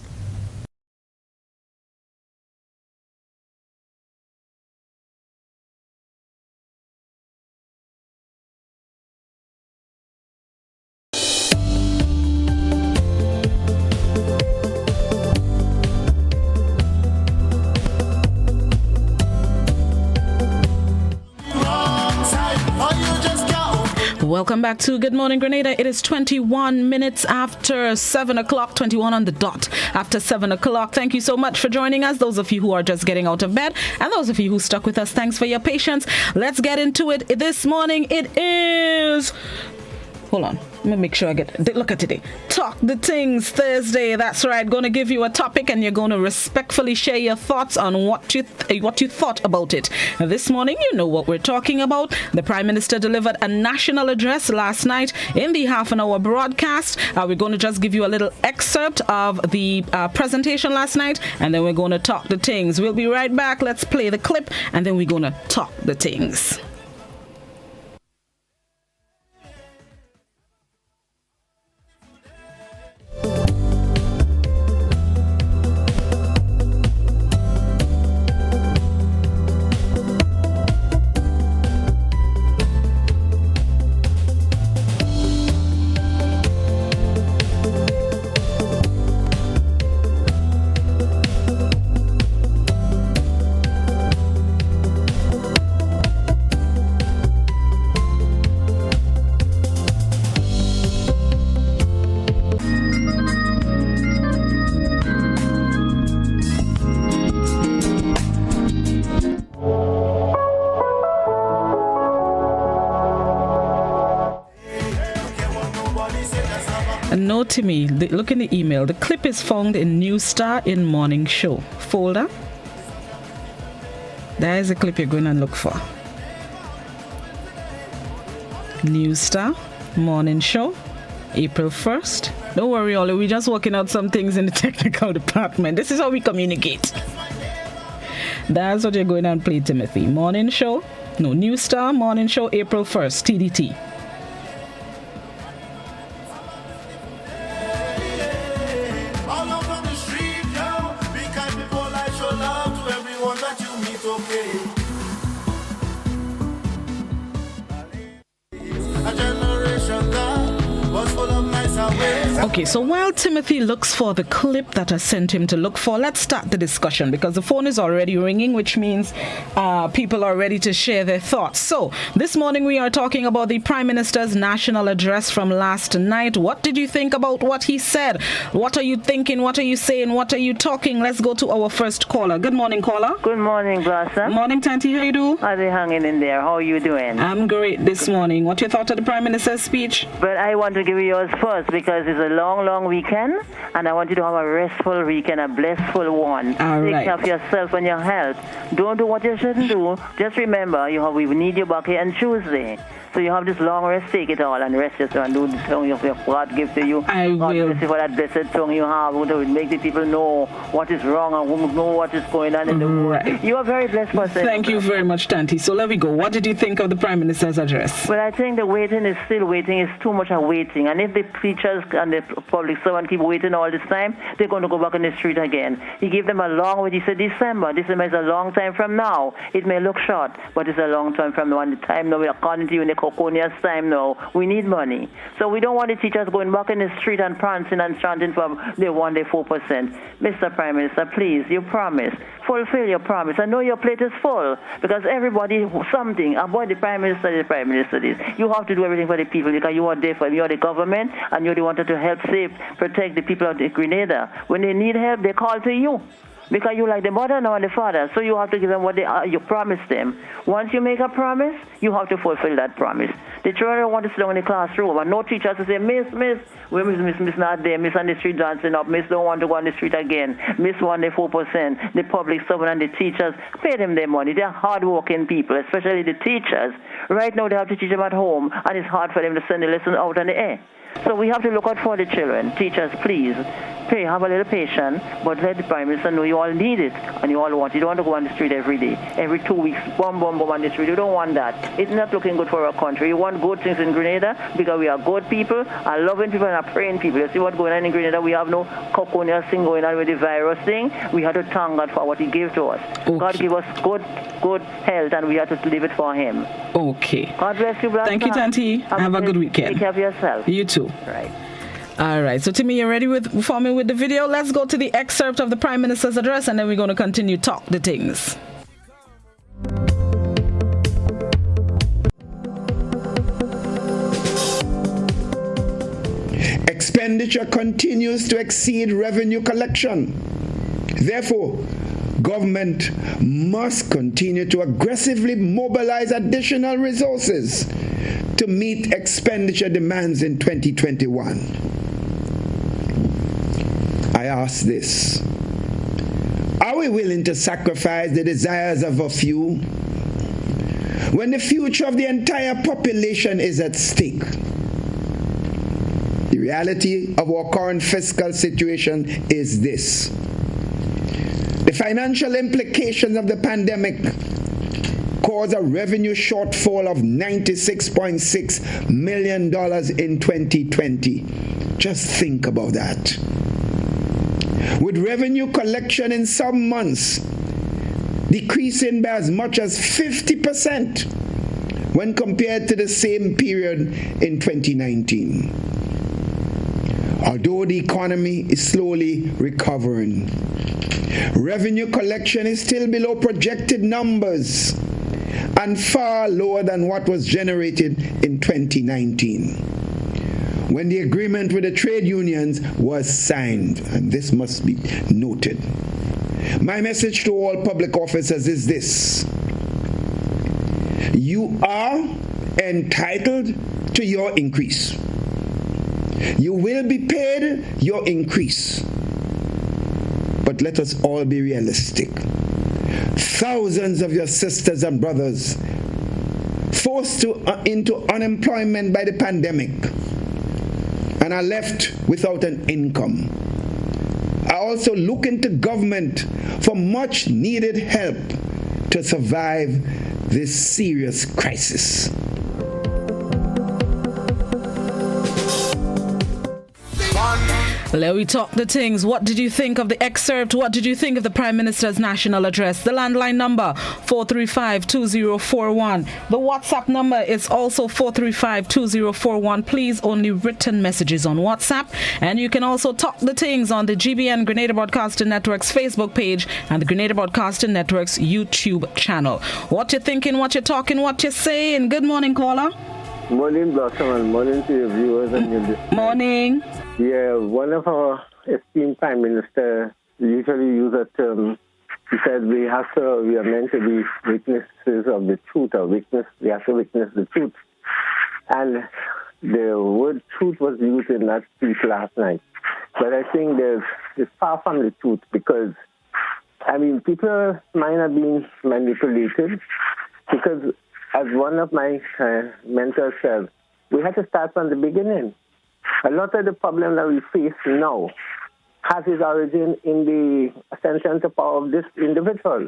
Welcome back to Good Morning Grenada. It is 21 minutes after 7 o'clock, 21 on the dot after 7 o'clock. Thank you so much for joining us. Those of you who are just getting out of bed and those of you who stuck with us, thanks for your patience. Let's get into it. This morning it is... Hold on. Let me make sure I get... Look at today. Talk the Things Thursday. That's right. Going to give you a topic and you're going to respectfully share your thoughts on what you thought about it. Now, this morning, you know what we're talking about. The Prime Minister delivered a national address last night in the half-an-hour broadcast. We're going to just give you a little excerpt of the presentation last night, and then we're going to talk the things. We'll be right back. Let's play the clip, and then we're going to talk the things. Note to me, look in the email. The clip is found in New Star in Morning Show folder. There is a clip you're going to look for. New Star Morning Show, April 1st. Don't worry, Ollie, we're just working out some things in the technical department. This is how we communicate. That's what you're going to play, Timothy. Morning Show, New Star Morning Show, April 1st, TDT. Okay, so while Timothy looks for the clip that I sent him to look for, let's start the discussion because the phone is already ringing, which means people are ready to share their thoughts. So this morning we are talking about the Prime Minister's national address from last night. What did you think about what he said? What are you thinking? What are you saying? What are you talking? Let's go to our first caller. Good morning, caller. Good morning, Blossom. Morning, Tanti. How you do? Are they hanging in there? How are you doing? I'm great this morning. What you thought of the Prime Minister's speech? But I want to give you yours first because it's a long weekend, and I want you to have a restful weekend, a blissful one. All Take right. care of yourself and your health. Don't do what you shouldn't do. Just remember, we need you back here on Tuesday. So you have this long rest, take it all and rest yourself and do the tongue of your God gives to you. I will. God bless you for that blessed tongue you have, to make the people know what is wrong and know what is going on in the world. You are very blessed person. Thank you very much, Tanti. So let me go. What did you think of the Prime Minister's address? Well, I think the waiting is still waiting. It's too much of waiting. And if the teachers and the public servant keep waiting all this time, they're going to go back on the street again. He gave them a long way. He said December. December is a long time from now. It may look short, but it's a long time from now. And the time now, according to you, in the Coconia's time now, we need money. So we don't want the teachers going back in the street and prancing and chanting for they want their 4%. Mr. Prime Minister, please, you promise. Fulfill your promise. I know your plate is full because everybody something about the Prime Minister, this. You have to do everything for the people because you are there for you're the government and you're the one to help save, protect the people of the Grenada. When they need help, they call to you. Because you like the mother now and the father, so you have to give them what you promised them. Once you make a promise, you have to fulfill that promise. The children want to sit down in the classroom, and no teacher to say, Miss, where Miss not there, Miss on the street dancing up, Miss don't want to go on the street again, Miss want the 4%, the public servant and the teachers, pay them their money. They're hard-working people, especially the teachers. Right now they have to teach them at home, and it's hard for them to send the lesson out on the air. So we have to look out for the children. Teachers, please, have a little patience, but let the Prime Minister know you all need it and you all want it. You don't want to go on the street every day, every 2 weeks, boom, boom, boom on the street. You don't want that. It's not looking good for our country. You want good things in Grenada because we are good people, are loving people, and are praying people. You see what's going on in Grenada? We have no coconia thing going on with the virus thing. We have to thank God for what He gave to us. Okay. God gave us good health, and we have to live it for Him. Okay. God bless you, Black. Thank you, Tanti. Have a good weekend. Take care of yourself. You too. Right. All right. So, Timmy, you're ready for me with the video? Let's go to the excerpt of the Prime Minister's address, and then we're going to continue talk the things. Expenditure continues to exceed revenue collection. Therefore, government must continue to aggressively mobilize additional resources to meet expenditure demands in 2021. I ask this: are we willing to sacrifice the desires of a few when the future of the entire population is at stake? The reality of our current fiscal situation is this: the financial implications of the pandemic caused a revenue shortfall of $96.6 million in 2020. Just think about that. With revenue collection in some months decreasing by as much as 50% when compared to the same period in 2019. Although the economy is slowly recovering, revenue collection is still below projected numbers and far lower than what was generated in 2019, when the agreement with the trade unions was signed, and this must be noted. My message to all public officers is this: you are entitled to your increase. You will be paid your increase. But let us all be realistic. Thousands of your sisters and brothers forced into unemployment by the pandemic and are left without an income are also looking to government for much needed help to survive this serious crisis. Let we talk the things. What did you think of the excerpt? What did you think of the Prime Minister's national address? The landline number 435-2041. The WhatsApp number is also 435-2041. Please, only written messages on WhatsApp. And you can also talk the things on the GBN Grenada Broadcasting Network's Facebook page and the Grenada Broadcasting Network's YouTube channel. What you thinking, what you talking, what you saying? Good morning, caller. Morning, Blossom, and morning to your viewers and your listeners. Morning. Yeah, one of our esteemed Prime Minister usually use a term. He said we are meant to be witnesses of the truth, or we have to witness the truth. And the word truth was used in that speech last night. But I think it's far from the truth, because, I mean, people might have been manipulated, because as one of my mentors said, we had to start from the beginning. A lot of the problem that we face now has its origin in the ascension to power of this individual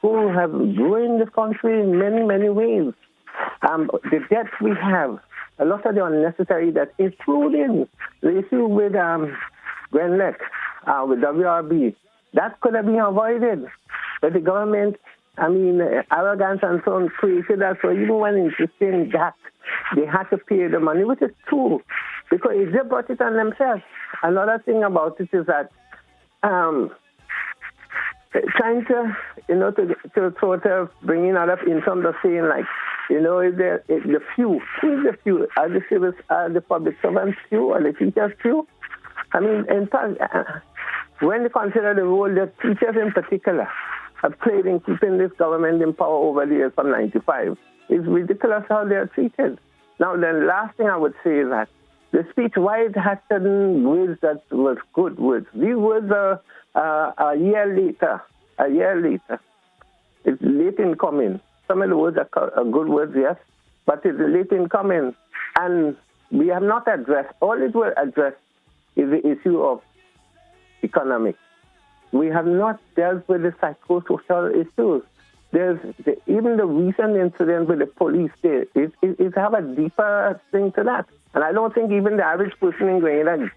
who have ruined this country in many, many ways. The debt we have, a lot of the unnecessary debt, including the issue with Grenada, with WRB, that could have been avoided. But the government, arrogance and so on, created that. So even when insisting that, they had to pay the money, which is true, because if they brought it on themselves. Another thing about it is that trying to sort of bring in other in terms of saying, like, the few, who is the few? Are the public servants few, or the teachers few? I mean, in fact, when they consider the role that teachers in particular have played in keeping this government in power over the years from 95, it's ridiculous how they are treated. Now, the last thing I would say is that the speech, why it had certain words that was good words. These words are a year later. It's late in coming. Some of the words are good words, yes, but it's late in coming. And we have not addressed, all it will address is the issue of economic. We have not dealt with the psychosocial issues. Even the recent incident with the police, it have a deeper thing to that. And I don't think even the average person in Grenada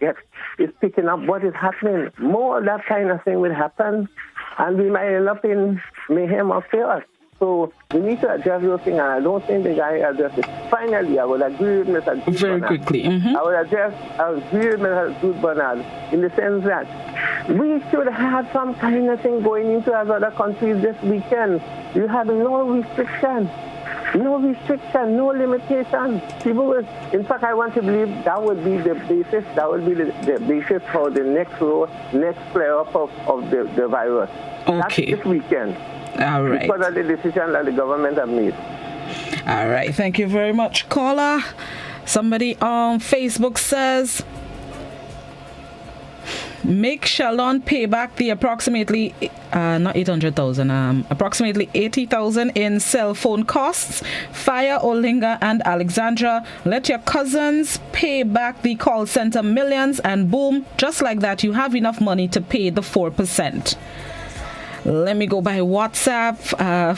is picking up what is happening. More of that kind of thing will happen, and we might end up in mayhem or chaos. So we need to address those things, and I don't think the guy addressed it. Finally, I would agree with Mr. Good Very Bernard. quickly. I would agree with Mr. Good Bernard in the sense that we should have some kind of thing going into other countries this weekend. You have no restriction. No restriction, no limitation. People will, in fact, I want to believe that would be the basis. That would be the basis for the next flare-up of the virus. Okay. That's this weekend. All right. Because of the decision that the government have made. All right. Thank you very much, caller. Somebody on Facebook says, make Shalon pay back the approximately, not 800,000, approximately 80,000 in cell phone costs. Fire Olinga and Alexandra. Let your cousins pay back the call center millions, and boom, just like that, you have enough money to pay the 4%. Let me go by WhatsApp.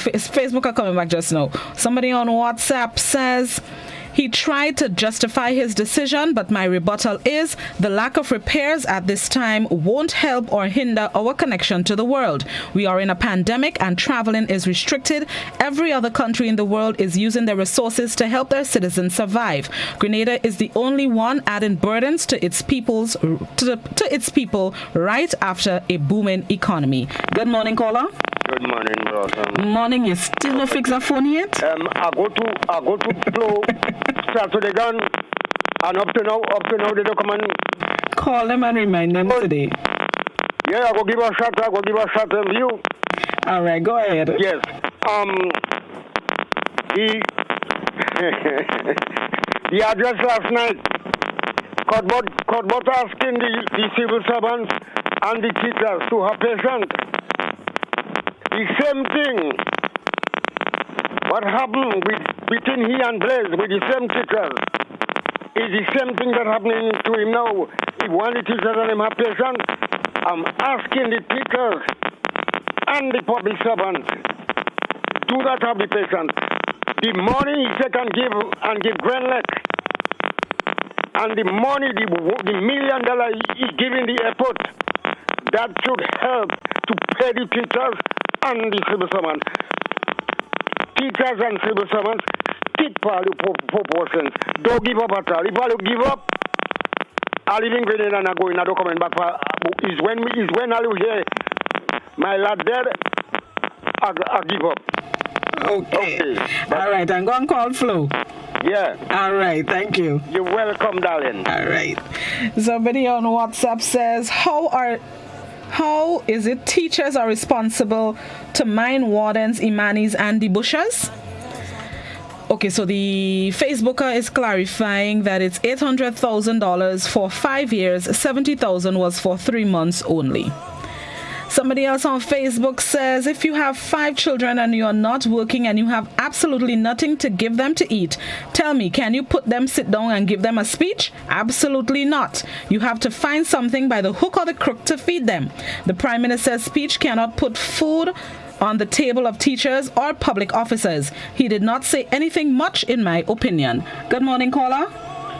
Facebook are coming back just now. Somebody on WhatsApp says, he tried to justify his decision, but my rebuttal is the lack of repairs at this time won't help or hinder our connection to the world. We are in a pandemic and traveling is restricted. Every other country in the world is using their resources to help their citizens survive. Grenada is the only one adding burdens to its people right after a booming economy. Good morning, caller. Good morning, brother. Morning. You still no fix a phone yet? I go to Flow, start to the gun, and up to now they don't come and call them and remind them today. Yeah, I go give a shot to you. All right, go ahead. Yes. The address last night, Court asking the civil servants and the teachers to have patience. The same thing, what happened between he and Blaise with the same teachers is the same thing that happening to him now. If one of the teachers and him have patience, I'm asking the teachers and the public servants, do not have the patience. The money he said can give Grenada, and the money, the $1 million he giving the airport, that should help to pay the teachers and the civil servants. Teachers and civil servants, stick for the proportions. Don't give up at all. If I give up, I live in Grenada and I go in, I don't come back. Is when I hear my lad dead, I give up. Okay. All right, I'm going to call Flo. Yeah. All right, thank you. You're welcome, darling. All right. Somebody on WhatsApp says, how is it teachers are responsible to mine wardens, imanis, and the bushers? Okay, so the Facebooker is clarifying that it's $800,000 for 5 years, $70,000 was for 3 months only. Somebody else on Facebook says, if you have 5 children and you are not working and you have absolutely nothing to give them to eat, tell me, can you put them sit down and give them a speech? Absolutely not. You have to find something by the hook or the crook to feed them. The Prime Minister's speech cannot put food on the table of teachers or public officers. He did not say anything much, in my opinion. Good morning, caller.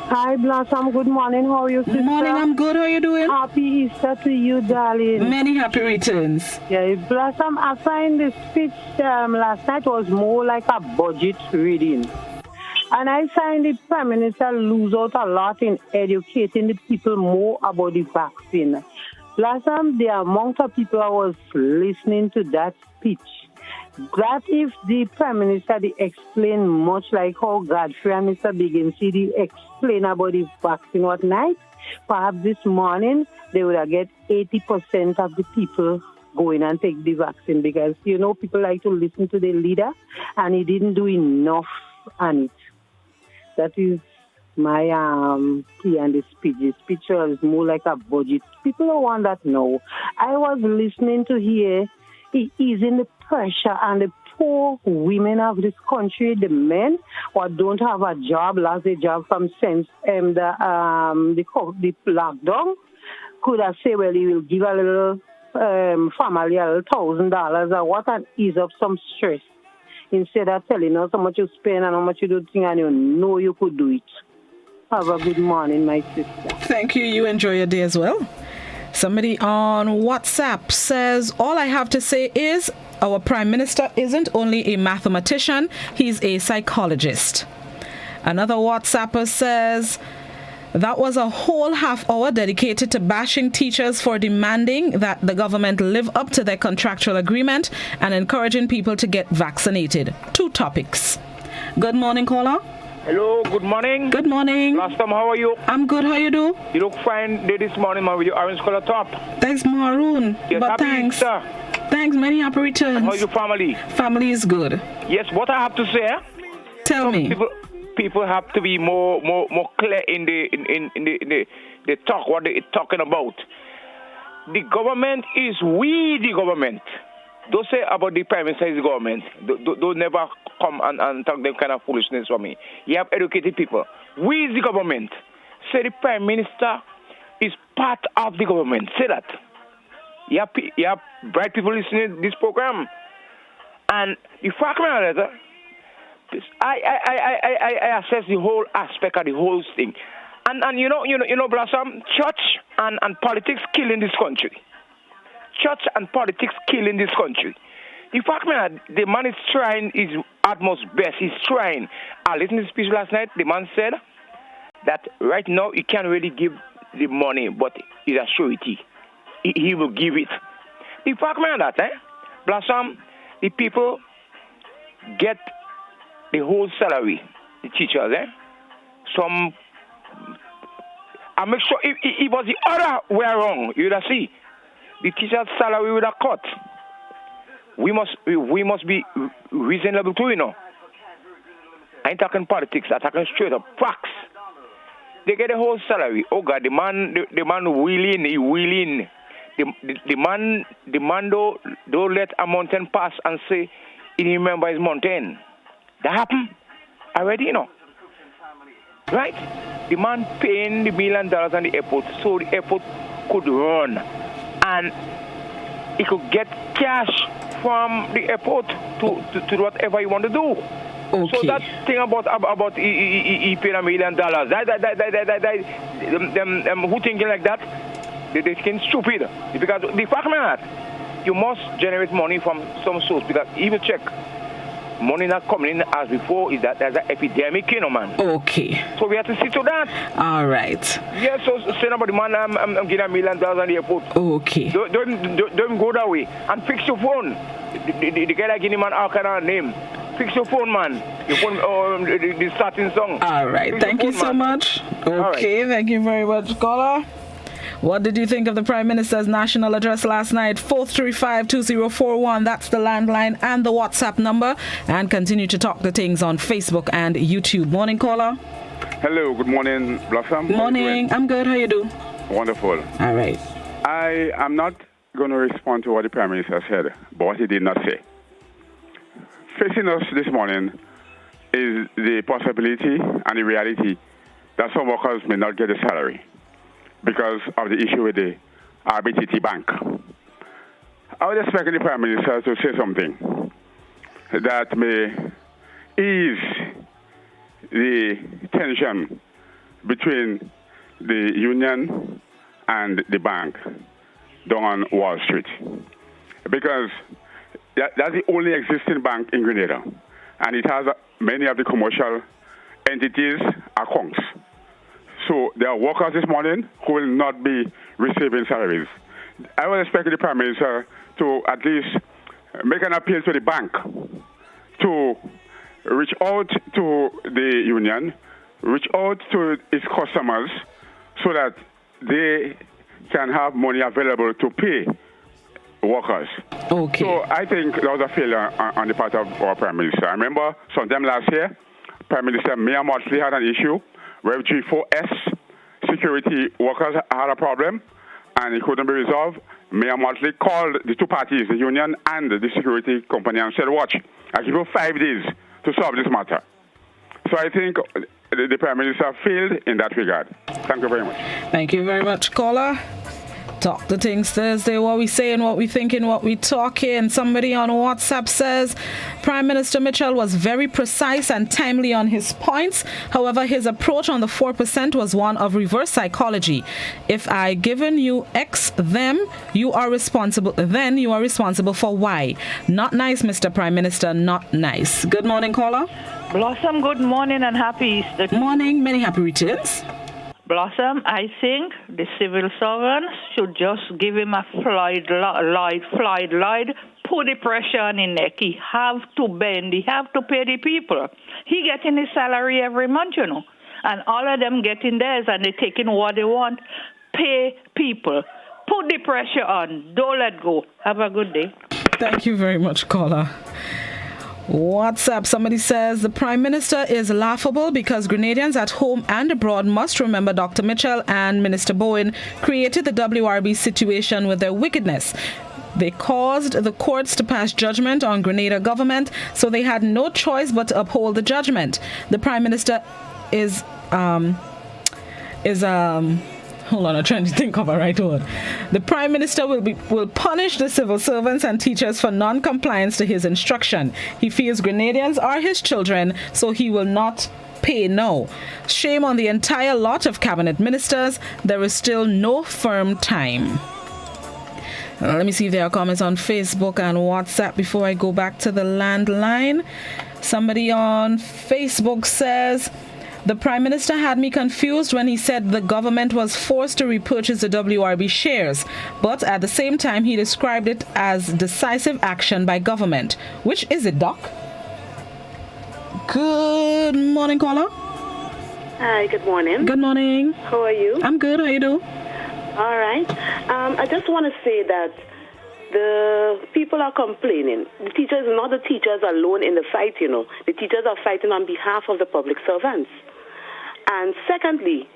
Hi, Blossom. Good morning. How are you, sister? Good morning. I'm good. How are you doing? Happy Easter to you, darling. Many happy returns. Yeah, Blossom, I find the speech last night was more like a budget reading. And I find the Prime Minister lose out a lot in educating the people more about the vaccine. Blossom, the amount of people I was listening to that speech, that if the Prime Minister explained much like how Godfrey and Mr. Bigginsley explain about the vaccine what night, perhaps this morning they would have get 80% of the people going and take the vaccine, because, you know, people like to listen to the leader and he didn't do enough on it. That is my key and the speech. The speech was more like a budget. People don't want that now. I was listening to hear it is in the pressure and the poor women of this country, the men who don't have a job, lost a job from since the lockdown, could have said, well, he will give a little family a little $1,000 or what, and ease up some stress instead of telling us how much you spend and how much you do thing, and you know you could do it. Have a good morning, my sister. Thank you. You enjoy your day as well. Somebody on WhatsApp says, all I have to say is our Prime Minister isn't only a mathematician, he's a psychologist. Another WhatsApper says, that was a whole half hour dedicated to bashing teachers for demanding that the government live up to their contractual agreement and encouraging people to get vaccinated. 2 topics. Good morning, caller. Hello, good morning. Good morning. Last time, how are you? I'm good. How you do? You look fine this morning, man, with your orange color top. Thanks, Maroon. Yes, but happy thanks. Easter. Thanks, many happy returns. How's your family? Family is good. Yes, what I have to say. Tell me. People have to be more clear in the talk, what they're talking about. The government is we the government. Don't say about the Prime Minister's government. Don't never come and talk them kind of foolishness for me. You have educated people. We is the government. Say the Prime Minister is part of the government. Say that. You have bright people listening to this program. And the fact of the I assess the whole aspect of the whole thing. And you know, Blossom, church and politics kill in this country. Church and politics kill in this country. The fact man, the man is trying his utmost best. He's trying. I listened to the speech last night. The man said that right now he can't really give the money, but it's a surety. He will give it. The fact man that, Blossom, the people get the whole salary, the teachers, Some, I make sure if it was the other way around, you would see, the teacher's salary would have cut. We must be reasonable too, you know. I ain't talking politics, I'm talking straight up facts. They get the whole salary. Oh God, the man wheeling, he wheeling. The man don't let a mountain pass and say he remember his mountain. That happened already, you know. Right? The man paying the $1 million on the airport so the airport could run and he could get cash from the airport to whatever he want to do. Okay. So that thing about he paid $1 million, them who thinking like that, they think stupid. Because the fact that you must generate money from some source, because even check, money not coming in as before is that there's an epidemic, you know, man. Okay. So we have to see to that. All right. Yeah, so say about the man, I'm getting $1 million on the airport. Okay. Don't go that way. And fix your phone. The guy that giving man all kind of name. Fix your phone, man. Your phone, the starting song. All right. Fix Thank you phone, so man. Much. Okay. Right. Thank you very much, caller. What did you think of the Prime Minister's national address last night? 435-2041, that's the landline and the WhatsApp number. And continue to talk the things on Facebook and YouTube. Morning, caller. Hello, good morning, Blossom. Morning, I'm good. How you do? Wonderful. All right. I am not going to respond to what the Prime Minister said, but what he did not say. Facing us this morning is the possibility and the reality that some workers may not get a salary because of the issue with the RBTT Bank. I would expect the Prime Minister to say something that may ease the tension between the union and the bank down on Wall Street. Because that's the only existing bank in Grenada, and it has many of the commercial entities accounts. So there are workers this morning who will not be receiving salaries. I would expect the Prime Minister to at least make an appeal to the bank to reach out to the union, reach out to its customers so that they can have money available to pay workers. Okay. So I think that was a failure on the part of our Prime Minister. I remember sometime last year, Prime Minister Mayor Motley had an issue where G4S security workers had a problem and it couldn't be resolved. Mayor Motley called the two parties, the union and the security company, and said, watch, I give you 5 days to solve this matter. So I think the Prime Minister failed in that regard. Thank you very much. Thank you very much, caller. Talk the Things Thursday, what we saying, what we thinking, what we talking. Somebody on WhatsApp says Prime Minister Mitchell was very precise and timely on his points. However, his approach on the 4% was one of reverse psychology. If I given you X, then you are responsible for Y. Not nice, Mr. Prime Minister, not nice. Good morning, caller. Blossom, good morning and happy Easter. Morning, many happy returns. Blossom, I think the civil servants should just give him a Floyd, put the pressure on his neck. He have to bend, he have to pay the people. He getting his salary every month, you know, and all of them getting theirs and they taking what they want. Pay people. Put the pressure on. Don't let go. Have a good day. Thank you very much, caller. What's up? Somebody says the Prime Minister is laughable because Grenadians at home and abroad must remember Dr. Mitchell and Minister Bowen created the WRB situation with their wickedness. They caused the courts to pass judgment on Grenada government, so they had no choice but to uphold the judgment. The Prime Minister is hold on, I'm trying to think of a right word. The Prime Minister will punish the civil servants and teachers for non-compliance to his instruction. He feels Grenadians are his children, so he will not pay no. Shame on the entire lot of cabinet ministers. There is still no firm time. Let me see if there are comments on Facebook and WhatsApp before I go back to the landline. Somebody on Facebook says, the Prime Minister had me confused when he said the government was forced to repurchase the WRB shares, but at the same time he described it as decisive action by government. Which is it, Doc? Good morning, caller. Hi, good morning. Good morning. How are you? I'm good. How you do? All right. I just want to say that the people are complaining. The teachers, not the teachers alone in the fight, you know. The teachers are fighting on behalf of the public servants. And secondly,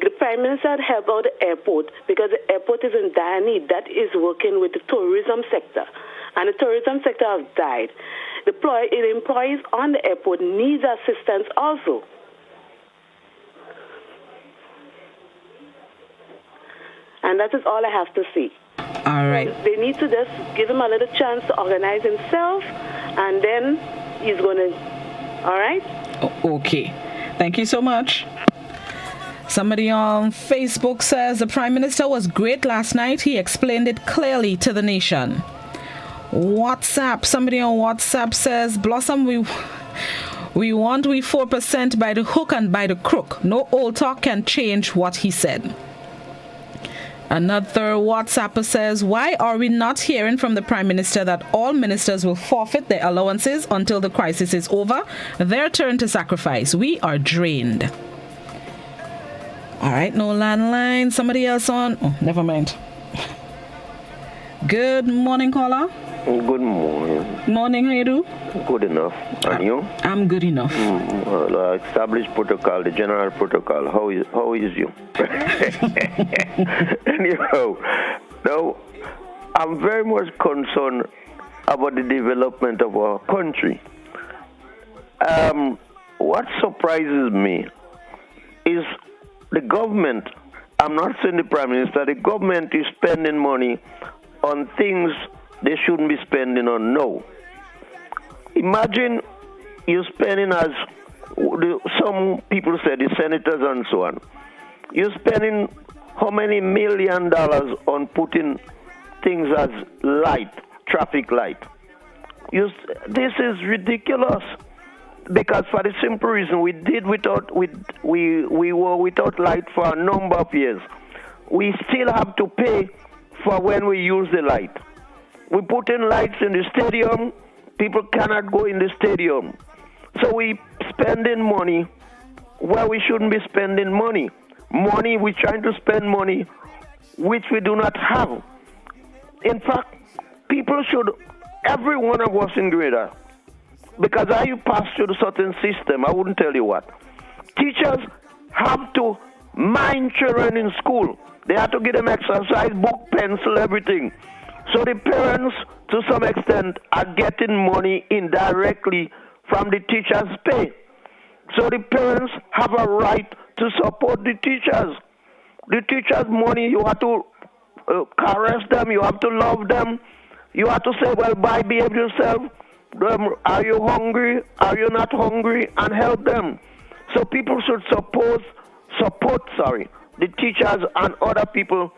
the Prime Minister had helped out the airport because the airport is in dire need. That is working with the tourism sector. And the tourism sector has died. The employees on the airport need assistance also. And that is all I have to say. All right. They need to just give him a little chance to organize himself, and then he's going to, all right? Okay. Thank you so much. Somebody on Facebook says the Prime Minister was great last night. He explained it clearly to the nation. WhatsApp. Somebody on WhatsApp says, Blossom, we want 4% by the hook and by the crook. No old talk can change what he said. Another WhatsApper says, why are we not hearing from the Prime Minister that all ministers will forfeit their allowances until the crisis is over? Their turn to sacrifice. We are drained. All right, no landline. Somebody else on? Oh, never mind. Good morning, caller. Good morning. Morning, how you do? Good enough. And you? I'm good enough. Well, established protocol, the general protocol. How is you? Anyhow, now, I'm very much concerned about the development of our country. What surprises me is the government, I'm not saying the Prime Minister, the government is spending money on things they shouldn't be spending on now. Imagine you're spending, as some people say, the senators and so on. You're spending how many $1 million on putting things as light, traffic light? This is ridiculous. Because for the simple reason we were without light for a number of years. We still have to pay for when we use the light. We put in lights in the stadium, people cannot go in the stadium. So we spending money where we shouldn't be spending money. We're trying to spend money which we do not have. In fact, people should, every one of us in Grenada, because I pass through a certain system, I wouldn't tell you what. Teachers have to mind children in school. They have to give them exercise, book, pencil, everything. So the parents, to some extent, are getting money indirectly from the teachers' pay. So the parents have a right to support the teachers. The teachers' money, you have to caress them. You have to love them. You have to say, well, behave yourself. Are you hungry? Are you not hungry? And help them. So people should support the teachers and other people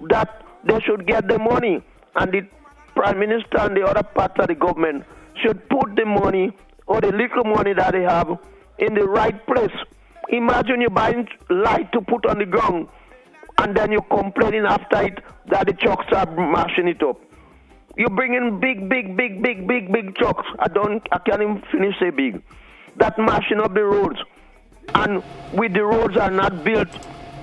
that they should get the money. And the Prime Minister and the other parts of the government should put the money or the little money that they have in the right place. Imagine you buying light to put on the ground and then you're complaining after it that the trucks are mashing it up. You bring in big trucks. I can't even finish say big. That mashing up the roads. And with the roads are not built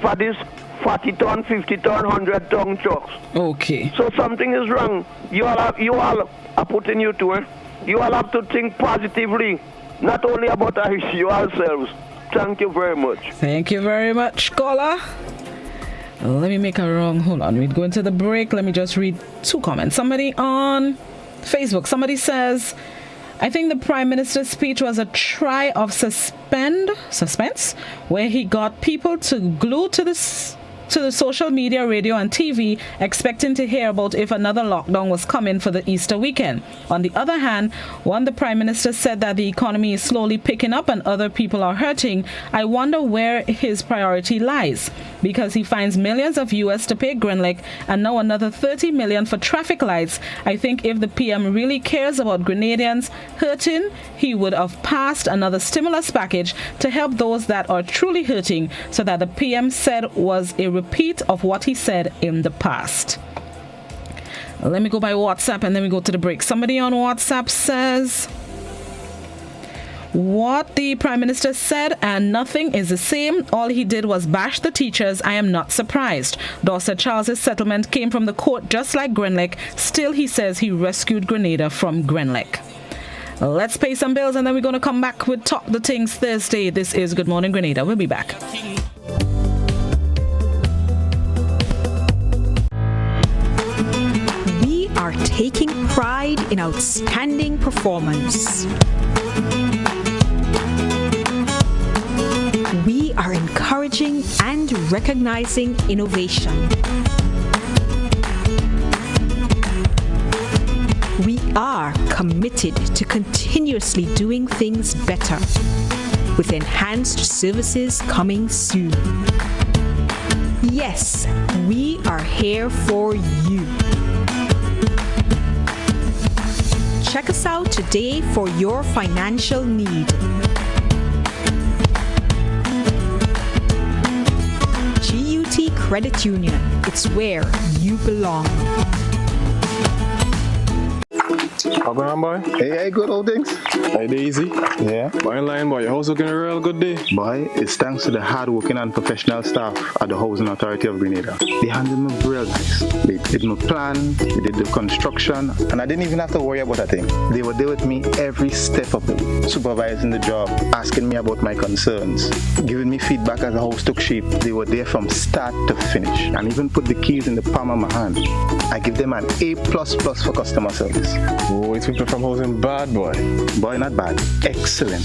for this 40-ton, 50-ton, 100-ton trucks. Okay. So something is wrong. You all are putting you to it. You all have to think positively, not only about yourselves. Thank you very much. Thank you very much, caller. Let me make a wrong. Hold on. We're going to the break. Let me just read 2 comments. Somebody on Facebook. Somebody says, I think the Prime Minister's speech was a try of suspense, where he got people to glue to the social media, radio and TV, expecting to hear about if another lockdown was coming for the Easter weekend. On the other hand, when the Prime Minister said that the economy is slowly picking up and other people are hurting, I wonder where his priority lies, because he finds millions of US to pay Grenada and now another 30 million for traffic lights. I think if the PM really cares about Grenadians hurting, he would have passed another stimulus package to help those that are truly hurting, so that the PM said was a repeat of what he said in the past. Let me go by WhatsApp and then we go to the break. Somebody on WhatsApp says, what the Prime Minister said and nothing is the same. All he did was bash the teachers. I am not surprised. Dorset Charles's settlement came from the court just like Grenada. Still, he says he rescued Grenada from Grenada. Let's pay some bills and then we're going to come back with Talk the Things Thursday. This is Good Morning Grenada. We'll be back. Are taking pride in outstanding performance. We are encouraging and recognizing innovation. We are committed to continuously doing things better, with enhanced services coming soon. Yes, we are here for you. Check us out today for your financial need. GUT Credit Union, it's where you belong. How going on, boy? Hey, good old things. Hey, they easy? Yeah. Boy, in line, boy, your house looking a real good day. Boy, it's thanks to the hard-working and professional staff at the Housing Authority of Grenada. They handled me real nice. They did my plan, they did the construction, and I didn't even have to worry about a thing. They were there with me every step of the way, supervising the job, asking me about my concerns, giving me feedback as the house took shape. They were there from start to finish, and even put the keys in the palm of my hand. I give them an A++ for customer service. Oh, it's people from housing bad, boy. Boy, not bad. Excellent.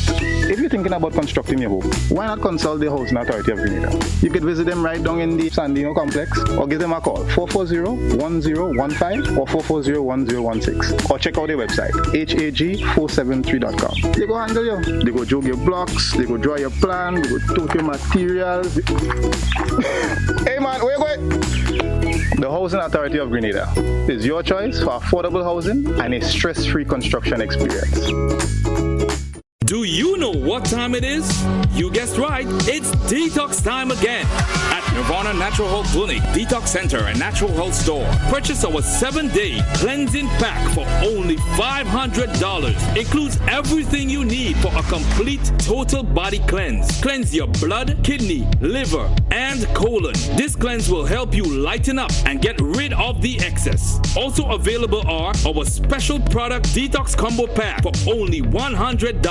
If you're thinking about constructing your home, why not consult the Housing Authority of Grenada? You could visit them right down in the Sandino complex, or give them a call, 440-1015 or 440-1016. Or check out their website, hag473.com. They go handle you. They go jog your blocks, they go draw your plan, they go tote your materials. Hey man, where you going? The Housing Authority of Grenada is your choice for affordable housing and a stress-free construction experience. Do you know what time it is? You guessed right, it's detox time again. At Nirvana Natural Health Clinic, Detox Center and Natural Health Store. Purchase our 7-day cleansing pack for only $500. Includes everything you need for a complete total body cleanse. Cleanse your blood, kidney, liver, and colon. This cleanse will help you lighten up and get rid of the excess. Also available are our special product Detox Combo Pack for only $100.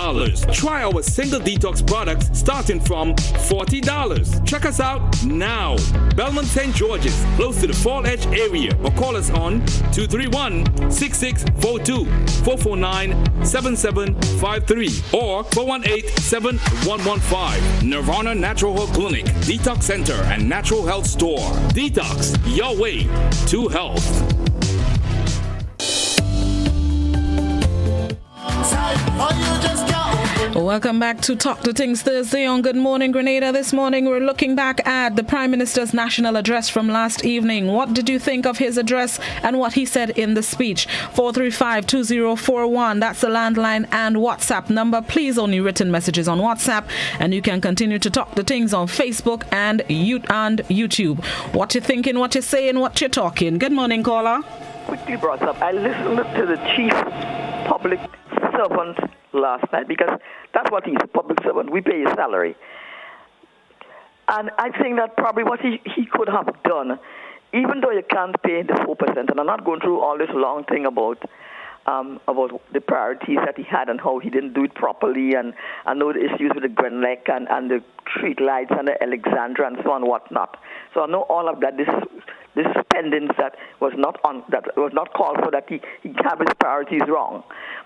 Try Try our single detox products starting from $40. Check us out now. Belmont St. George's, close to the Fall Edge area, or call us on 231-6642, 449-7753, or 418-7115. Nirvana Natural Health Clinic, Detox Center, and Natural Health Store. Detox, your way to health. Welcome back to Talk to Things Thursday on Good Morning Grenada. This morning we're looking back at the Prime Minister's national address from last evening. What did you think of his address and what he said in the speech? 435-2041, that's the landline and WhatsApp number. Please only written messages on WhatsApp, and you can continue to talk to things on Facebook and YouTube. What you thinking, what you saying, what you talking. Good morning, caller. Quickly brought up, I listened to the chief public servant last night, because that's what he's, a public servant. We pay his salary. And I think that probably what he could have done, even though you can't pay the 4%, and I'm not going through all this long thing about the priorities that he had and how he didn't do it properly, and I know the issues with the Grenada and the street lights and the Alexandra and so on and whatnot. So I know all of that. This spending that was not called for, that he had his priorities wrong.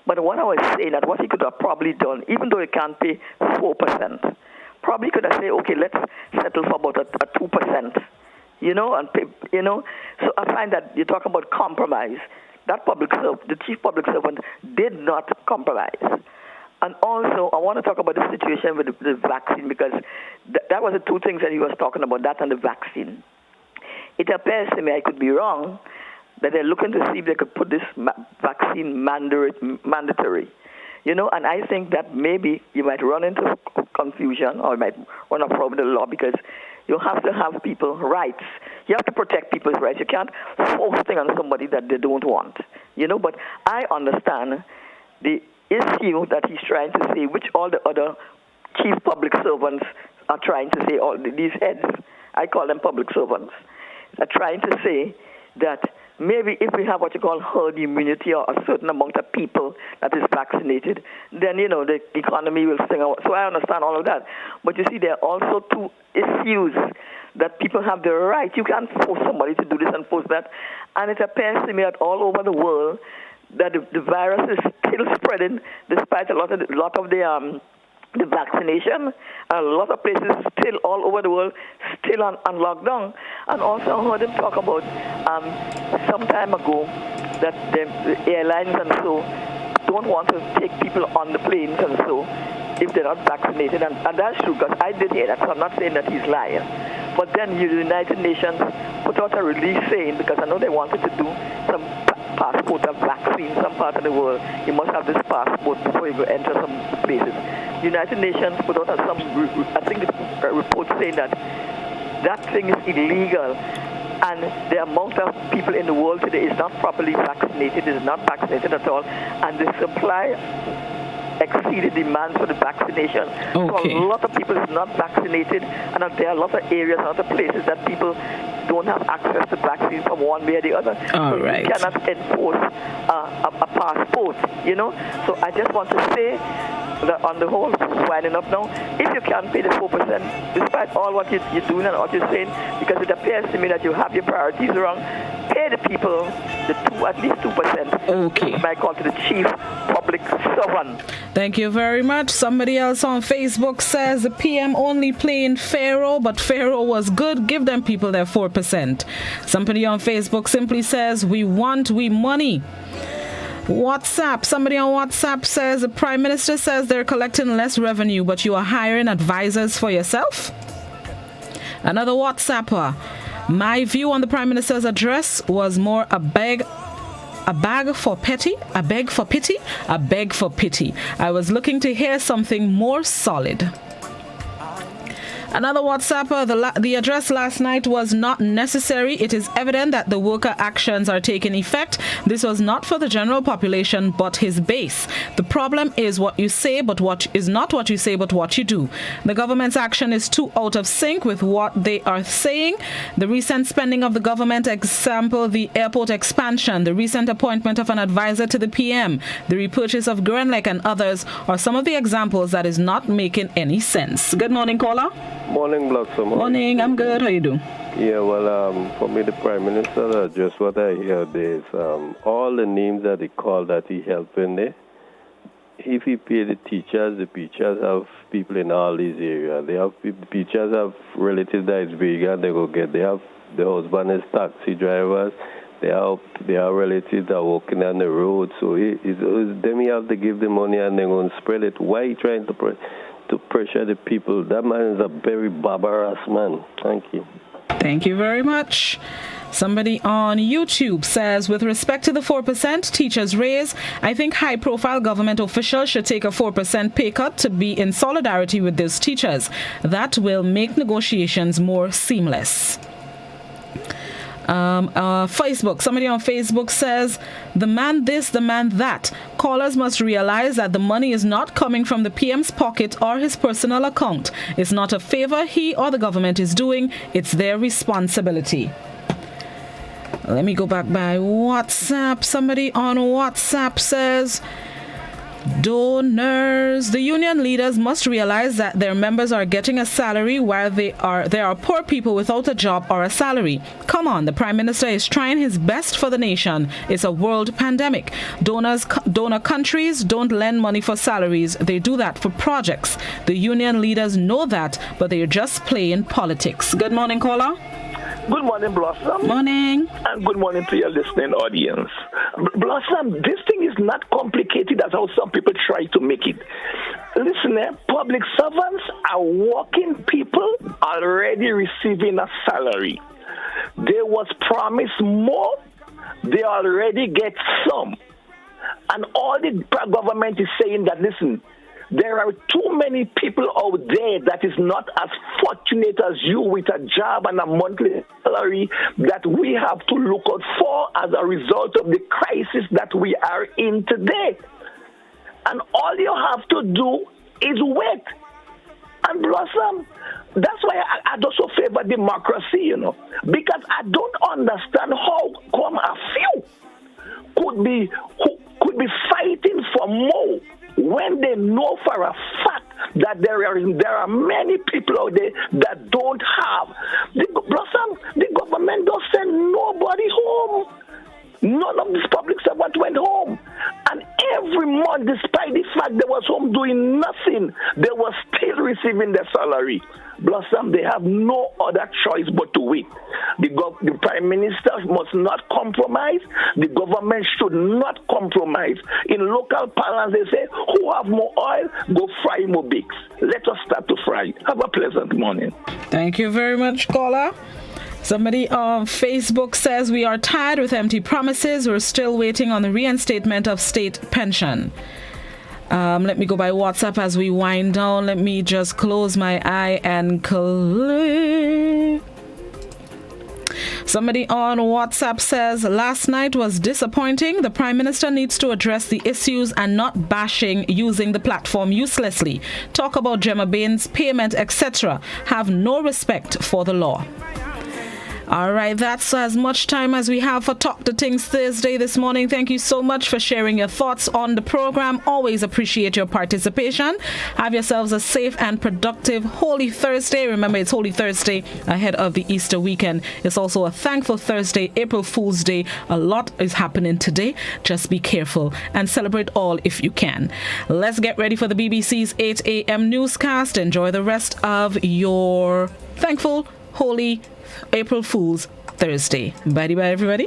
But what I was saying, that what he could have probably done, even though he can't pay 4%, probably could have said, okay, let's settle for about a 2%, and pay, So I find that you talk about compromise. That the chief public servant did not compromise. And also, I want to talk about the situation with the vaccine, because that was the two things that he was talking about, that and the vaccine. It appears to me, I could be wrong, that they're looking to see if they could put this vaccine mandatory. And I think that maybe you might run into confusion, or you might run a problem with the law, because you have to have people's rights. You have to protect people's rights. You can't force things on somebody that they don't want. But I understand the issue that he's trying to say, which all the other chief public servants are trying to say, all these heads, I call them public servants, are trying to say that maybe if we have what you call herd immunity, or a certain amount of people that is vaccinated, then, the economy will sing out. So I understand all of that. But you see, there are also two issues that people have the right. You can't force somebody to do this and force that. And it appears to me that all over the world that the virus is still spreading, despite a lot of the vaccination. A lot of places still all over the world still on lockdown. And also I heard him talk about some time ago that the airlines and so don't want to take people on the planes and so if they're not vaccinated. And that's true, because I did hear that, so I'm not saying that he's lying. But then the United Nations put out a release saying, because I know they wanted to do some passport of vaccine, some part of the world, you must have this passport before you go enter some places. United Nations put out some, I think, a report saying that thing is illegal, and the amount of people in the world today is not properly vaccinated, is not vaccinated at all, and the supply exceeded demand for the vaccination. Okay. So a lot of people is not vaccinated, and there are a lot of areas, a lot of places that people don't have access to vaccine from one way or the other. All so right. You cannot enforce a passport, So I just want to say that on the whole, winding up now, if you can't pay the 4%, despite all what you're doing and what you're saying, because it appears to me that you have your priorities wrong, pay the people at least 2%. Okay. My call to the chief public servant. Thank you very much. Somebody else on Facebook says the PM only playing Pharaoh, but Pharaoh was good. Give them people their 4%. Somebody on Facebook simply says, we money. WhatsApp. Somebody on WhatsApp says the Prime Minister says they're collecting less revenue, but you are hiring advisors for yourself. Another WhatsApper. My view on the Prime Minister's address was more a beg for pity. I was looking to hear something more solid. Another WhatsApper, the address last night was not necessary. It is evident that the worker actions are taking effect. This was not for the general population, but his base. The problem is what you say, but what is not what you say, but what you do. The government's action is too out of sync with what they are saying. The recent spending of the government, example, the airport expansion, the recent appointment of an advisor to the PM, the repurchase of Grenada and others are some of the examples that is not making any sense. Good morning, caller. Morning, Blossom. Morning, I'm good. How you doing? Yeah, well, for me, the Prime Minister, just what I heard is all the names that they call that he helped in there. If he pay the teachers have people in all these areas. The teachers have relatives that is bigger, they go get. They have the husband is taxi drivers. They are relatives that are walking on the road. So them you have to give them money and they're going to spread it. Why are you trying to pressure the people? That man is a very barbarous man. Thank you. Thank you very much. Somebody on YouTube says, with respect to the 4% teachers raise, I think high-profile government officials should take a 4% pay cut to be in solidarity with these teachers. That will make negotiations more seamless. Facebook. Somebody on Facebook says, the man this, the man that. Callers must realize that the money is not coming from the PM's pocket or his personal account. It's not a favor he or the government is doing. It's their responsibility. Let me go back by WhatsApp. Somebody on WhatsApp says, donors. The union leaders must realize that their members are getting a salary while there are poor people without a job or a salary. Come on, the Prime Minister is trying his best for the nation. It's a world pandemic. Donor countries don't lend money for salaries. They do that for projects. The union leaders know that, but they're just playing politics. Good morning, caller. Good morning, Blossom. Morning. And good morning to your listening audience. Blossom, this thing is not complicated as how some people try to make it. Listen, public servants are working people already receiving a salary. They was promised more. They already get some. And all the government is saying that, listen, there are too many people out there that is not as fortunate as you with a job and a monthly salary that we have to look out for as a result of the crisis that we are in today. And all you have to do is wait. And Blossom, that's why I also favor democracy, because I don't understand how come a few could be fighting for more when they know for a fact that there are many people out there that don't have. The government don't send nobody home. None of these public servants went home. And every month, despite the fact they was home doing nothing, they were still receiving their salary. Blossom, they have no other choice but to wait. The Prime Minister must not compromise. The government should not compromise. In local parlance, they say, who have more oil, go fry more bakes. Let us start to fry. Have a pleasant morning. Thank you very much, caller. Somebody on Facebook says, we are tired with empty promises. We're still waiting on the reinstatement of state pension. Let me go by WhatsApp as we wind down. Let me just close my eye and click. Somebody on WhatsApp says, last night was disappointing. The Prime Minister needs to address the issues and not bashing using the platform uselessly. Talk about Gemma Bain's payment, etc. Have no respect for the law. All right, that's as much time as we have for Talk to Things Thursday this morning. Thank you so much for sharing your thoughts on the program. Always appreciate your participation. Have yourselves a safe and productive Holy Thursday. Remember, it's Holy Thursday ahead of the Easter weekend. It's also a Thankful Thursday, April Fool's Day. A lot is happening today. Just be careful and celebrate all if you can. Let's get ready for the BBC's 8 a.m. newscast. Enjoy the rest of your Thankful, Holy April Fool's Thursday. Bye-bye, everybody.